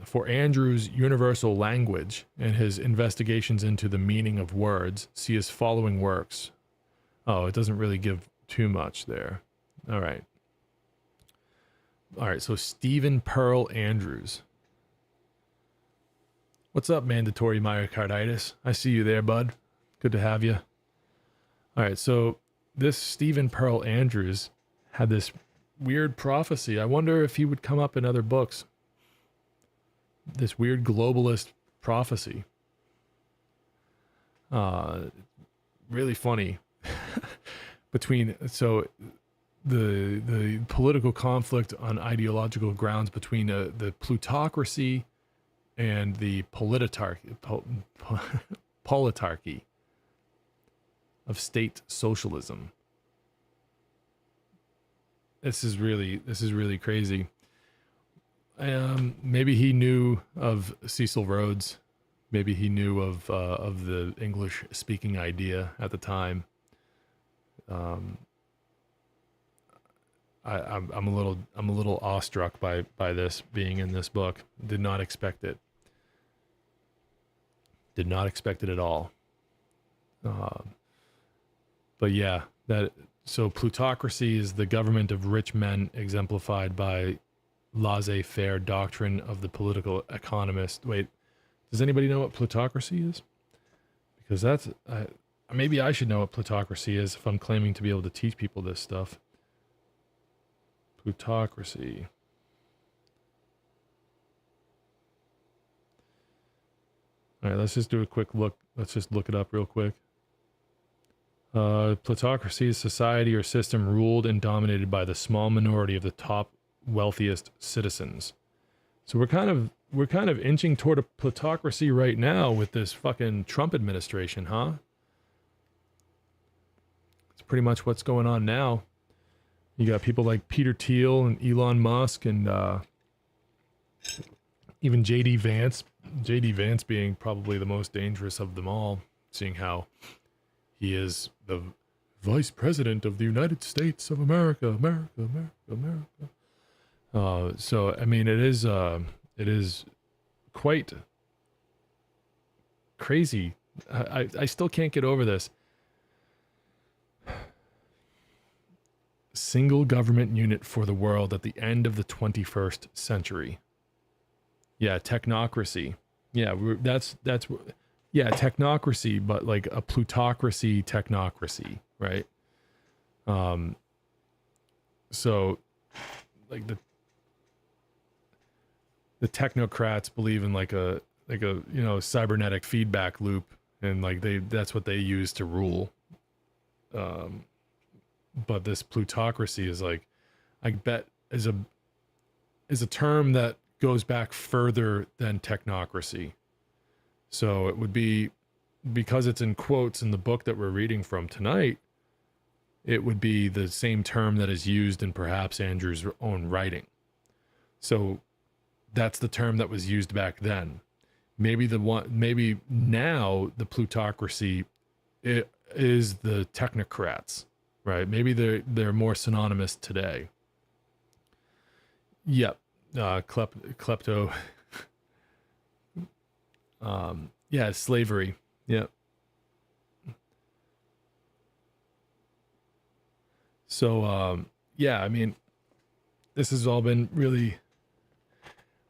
For Andrews' universal language and his investigations into the meaning of words, see his following works. Oh, it doesn't really give too much there. All right. All right, so Stephen Pearl Andrews. What's up, mandatory myocarditis? I see you there, bud. Good to have you. All right, so this Stephen Pearl Andrews had this weird prophecy. I wonder if he would come up in other books. This weird globalist prophecy. Really funny. Between the political conflict on ideological grounds between the plutocracy and the politarchy of state socialism. This is really crazy. Maybe he knew of Cecil Rhodes. Maybe he knew of the English speaking idea at the time. I'm a little awestruck by this being in this book. Did not expect it. Did not expect it at all. But yeah, so plutocracy is the government of rich men exemplified by laissez-faire doctrine of the political economist. Wait, does anybody know what plutocracy is? Because that's maybe I should know what plutocracy is if I'm claiming to be able to teach people this stuff. Plutocracy. All right, let's just do a quick look. Let's just look it up real quick. Plutocracy is society or system ruled and dominated by the small minority of the top wealthiest citizens. So we're kind of inching toward a plutocracy right now with this fucking Trump administration, huh? It's pretty much what's going on now. You got people like Peter Thiel and Elon Musk and even J.D. Vance. J.D. Vance being probably the most dangerous of them all, seeing how he is the vice president of the United States of America, America. So, I mean, it is quite crazy. I still can't get over this. Single government unit for the world at the end of the 21st century. Yeah, technocracy. Yeah, that's technocracy, but like a plutocracy technocracy, right? So like the technocrats believe in like a cybernetic feedback loop, and like that's what they use to rule. But this plutocracy is like, I bet is a term that goes back further than technocracy. So it would be, because it's in quotes in the book that we're reading from tonight, it would be the same term that is used in perhaps Andrew's own writing. So that's the term that was used back then. Maybe now the plutocracy is the technocrats, right? Maybe they're more synonymous today. Yep. Klepto. Yeah, slavery. Yep. So, yeah, I mean, this has all been really,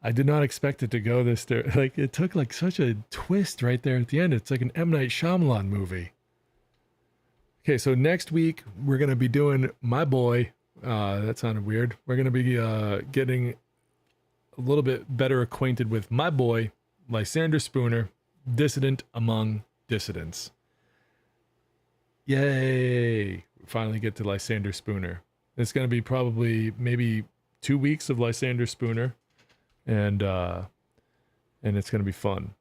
I did not expect it to go this, like, it took like such a twist right there at the end. It's like an M. Night Shyamalan movie. Okay, so next week we're going to be doing my boy. That sounded weird. We're going to be getting a little bit better acquainted with my boy, Lysander Spooner, dissident among dissidents. Yay! We finally get to Lysander Spooner. It's going to be probably maybe 2 weeks of Lysander Spooner, and it's going to be fun.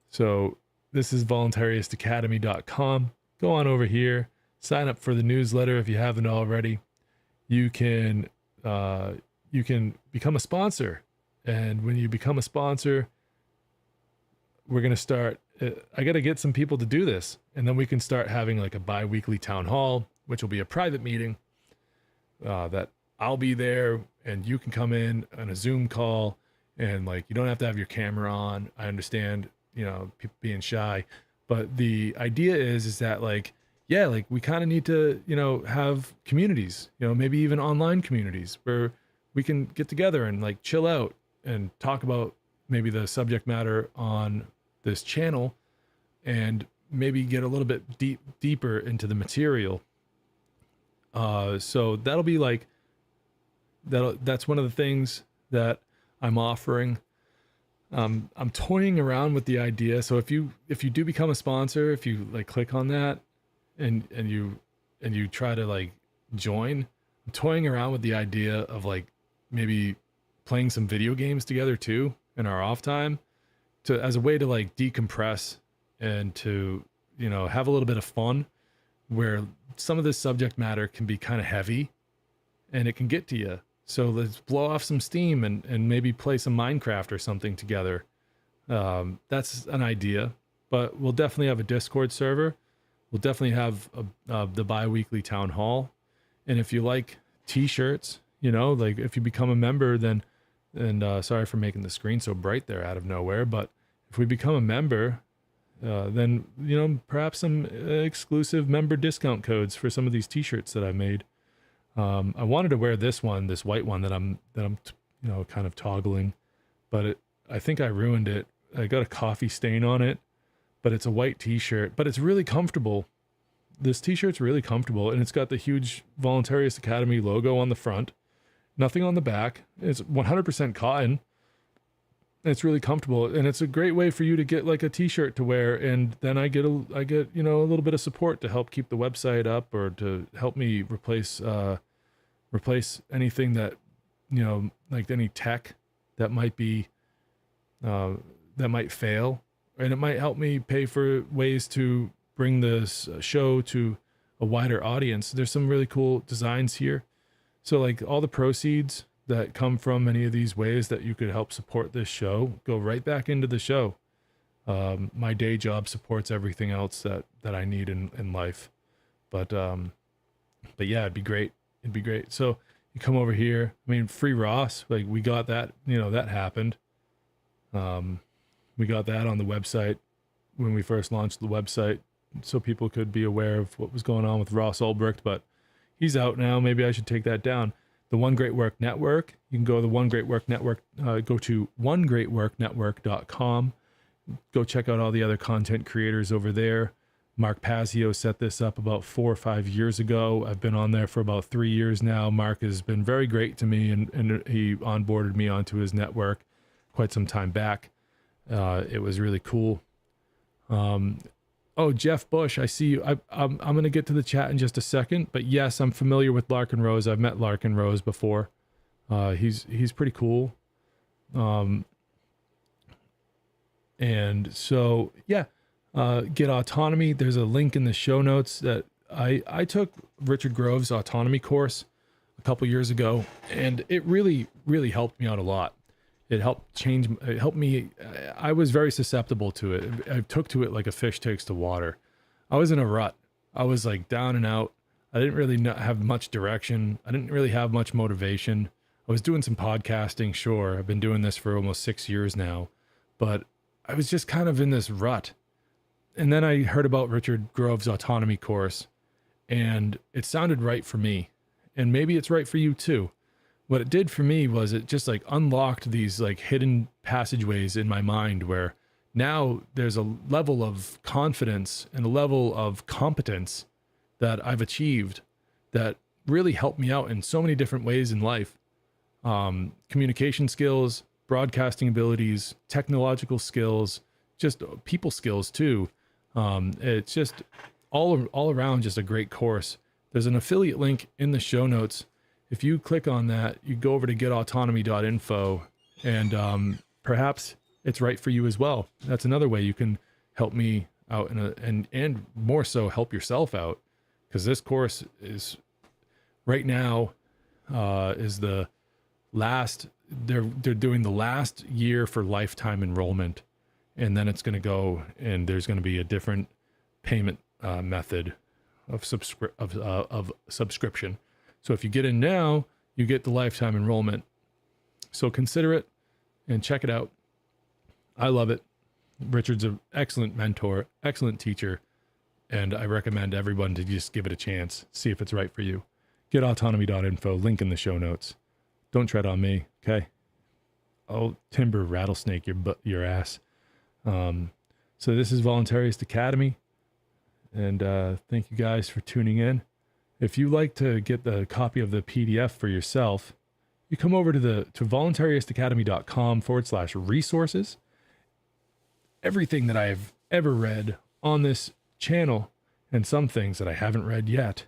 So this is voluntaryistacademy.com. Go on over here, sign up for the newsletter if you haven't already. You can become a sponsor, and when you become a sponsor, we're going to start, I got to get some people to do this, and then we can start having like a bi-weekly town hall, which will be a private meeting that I'll be there, and you can come in on a Zoom call, and like, you don't have to have your camera on. I understand, people being shy, but the idea is that like, yeah, like we kind of need to, have communities, maybe even online communities where we can get together and like chill out and talk about maybe the subject matter on this channel and maybe get a little bit deeper into the material. So that'll be like, that's one of the things that I'm offering. I'm toying around with the idea. So if you do become a sponsor, if you like click on that and you try to like join, I'm toying around with the idea of like maybe playing some video games together too in our off time, to as a way to like decompress and to, you know, have a little bit of fun, where some of this subject matter can be kind of heavy and it can get to you. So let's blow off some steam and maybe play some Minecraft or something together. That's an idea, but we'll definitely have a Discord server. We'll definitely have the bi-weekly town hall. And if you like t-shirts, you know, like if you become a member, then, and sorry for making the screen so bright there out of nowhere, but if we become a member, then, you know, perhaps some exclusive member discount codes for some of these t-shirts that I made. I wanted to wear this white one that I'm, you know, kind of toggling, but I think I ruined it. I got a coffee stain on it, but it's a white t-shirt, but it's really comfortable. This t-shirt's really comfortable, and it's got the huge Voluntaryist Academy logo on the front, nothing on the back. It's 100% cotton. It's really comfortable, and it's a great way for you to get like a t-shirt to wear, and then I get you know, a little bit of support to help keep the website up, or to help me replace anything that, you know, like any tech that might be that might fail, and it might help me pay for ways to bring this show to a wider audience. There's some really cool designs here, so like all the proceeds that come from any of these ways that you could help support this show go right back into the show. My day job supports everything else that I need in life. But yeah, it'd be great. It'd be great. So you come over here. I mean, free Ross, like we got that, you know, that happened. We got that on the website when we first launched the website, so people could be aware of what was going on with Ross Ulbricht, but he's out now. Maybe I should take that down. The One Great Work Network, you can go to the One Great Work Network, go to onegreatworknetwork.com. Go check out all the other content creators over there. Mark Pazio set this up about 4 or 5 years ago. I've been on there for about 3 years now. Mark has been very great to me, and he onboarded me onto his network quite some time back. It was really cool. Oh, Jeff Bush, I see you. I'm going to get to the chat in just a second, but yes, I'm familiar with Larkin Rose. I've met Larkin Rose before. He's pretty cool. And so, yeah, get Autonomy. There's a link in the show notes that I took Richard Grove's Autonomy course a couple years ago, and it really, really helped me out a lot. It helped me. I was very susceptible to it. I took to it like a fish takes to water. I was in a rut. I was like down and out. I didn't really have much direction. I didn't really have much motivation. I was doing some podcasting, sure. I've been doing this for almost 6 years now, but I was just kind of in this rut. And then I heard about Richard Grove's Autonomy course, and it sounded right for me. And maybe it's right for you too. What it did for me was it just like unlocked these like hidden passageways in my mind, where now there's a level of confidence and a level of competence that I've achieved that really helped me out in so many different ways in life. Communication skills, broadcasting abilities, technological skills, just people skills too. It's just all around just a great course. There's an affiliate link in the show notes. If you click on that, you go over to getautonomy.info, and perhaps it's right for you as well. That's another way you can help me out and more so help yourself out, because this course is right now is the last. They're doing the last year for lifetime enrollment, and then it's going to go, and there's going to be a different payment method of subscription. So if you get in now, you get the lifetime enrollment. So consider it and check it out. I love it. Richard's an excellent mentor, excellent teacher, and I recommend everyone to just give it a chance, see if it's right for you. Getautonomy.info, link in the show notes. Don't tread on me, okay? I'll timber rattlesnake your ass. So this is Voluntaryist Academy, and thank you guys for tuning in. If you like to get the copy of the PDF for yourself, you come over to voluntaristacademy.com/resources. Everything that I've ever read on this channel, and some things that I haven't read yet,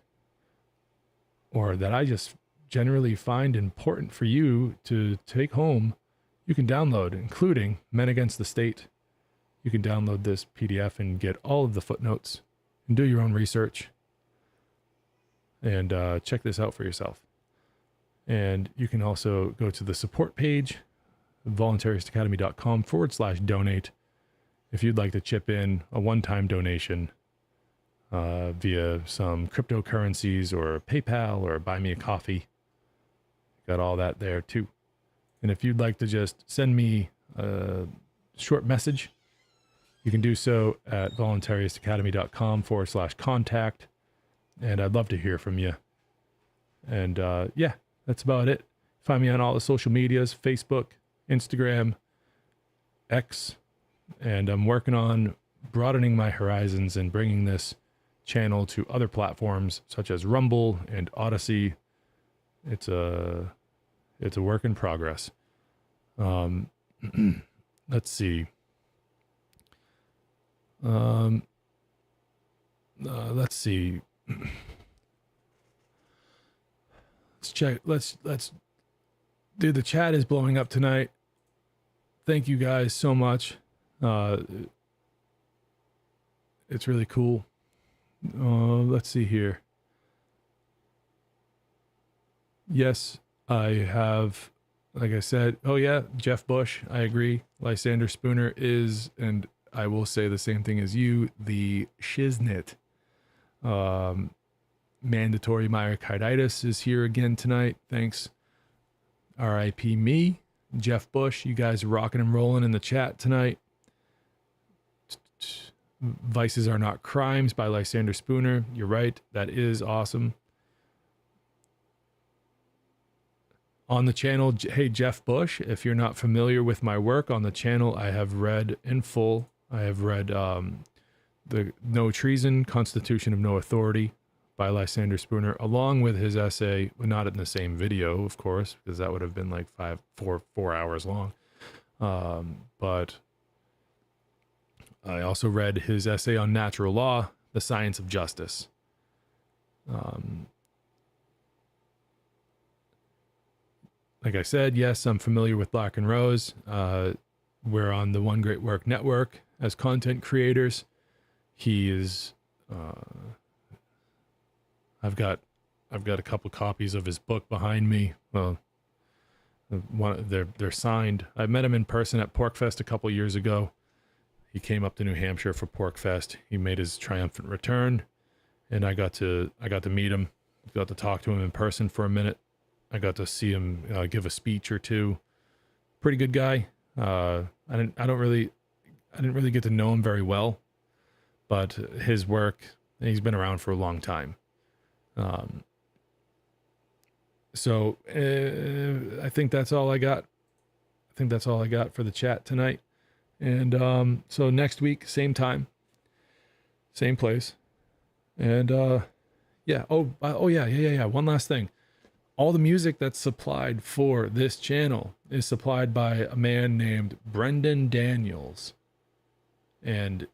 or that I just generally find important for you to take home, you can download, including Men Against the State. You can download this PDF and get all of the footnotes and do your own research and check this out for yourself. And you can also go to the support page, voluntaristacademy.com/donate, if you'd like to chip in a one-time donation via some cryptocurrencies or PayPal or buy me a coffee. Got all that there too. And if you'd like to just send me a short message, you can do so at voluntaristacademy.com/contact. And I'd love to hear from you. And yeah, that's about it. Find me on all the social medias, Facebook, Instagram, X. And I'm working on broadening my horizons and bringing this channel to other platforms such as Rumble and Odyssey. It's a work in progress. Let's see. Let's see. Let's check. Let's dude, the chat is blowing up tonight. Thank you guys so much. It's really cool. Let's see here. Yes, I have, like I said, oh yeah, Jeff Bush, I agree. Lysander Spooner is, and I will say the same thing as you, the shiznit. Mandatory myocarditis is here again tonight. Thanks. R.I.P. me, Jeff Bush. You guys are rocking and rolling in the chat tonight. Vices Are Not Crimes by Lysander Spooner. You're right. That is awesome. On the channel, hey, Jeff Bush, if you're not familiar with my work on the channel, I have read in full. I have read the No Treason, Constitution of No Authority by Lysander Spooner, along with his essay, not in the same video, of course, because that would have been like 4 hours long. But I also read his essay on natural law, The Science of Justice. Like I said, yes, I'm familiar with Black and Rose. We're on the One Great Work Network as content creators. He is, I've got a couple copies of his book behind me. Well, they're signed. I met him in person at PorkFest a couple years ago. He came up to New Hampshire for PorkFest. He made his triumphant return, and I got to meet him. Got to talk to him in person for a minute. I got to see him give a speech or two. Pretty good guy. I didn't really get to know him very well, but his work, he's been around for a long time. So I think that's all I got. I think that's all I got for the chat tonight. And so next week, same time, same place. And yeah. Oh yeah. One last thing. All the music that's supplied for this channel is supplied by a man named Brendan Daniels. And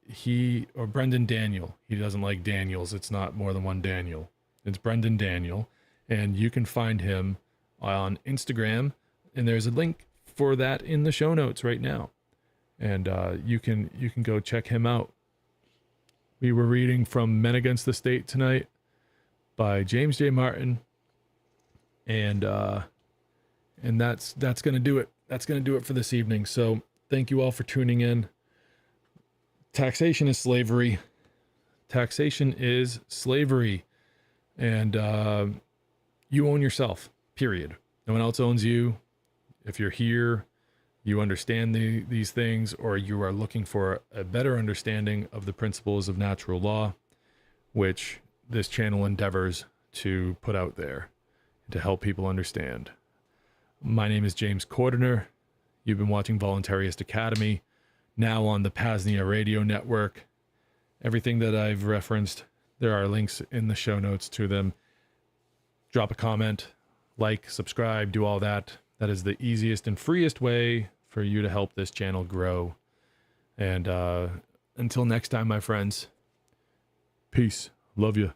Brendan Daniel. He doesn't like Daniels. It's not more than one Daniel. It's Brendan Daniel. And you can find him on Instagram. And there's a link for that in the show notes right now. And you can go check him out. We were reading from Men Against the State tonight by James J. Martin. And that's going to do it. That's going to do it for this evening. So thank you all for tuning in. Taxation is slavery. Taxation is slavery. And you own yourself, period. No one else owns you. If you're here, you understand these things, or you are looking for a better understanding of the principles of natural law, which this channel endeavors to put out there to help people understand. My name is James Cordiner. You've been watching Voluntaryist Academy, now on the P.A.Z.NIA radio network. Everything that I've referenced, there are links in the show notes to them. Drop a comment, like, subscribe, do all that. That is the easiest and freest way for you to help this channel grow. And until next time, my friends, peace. Love you.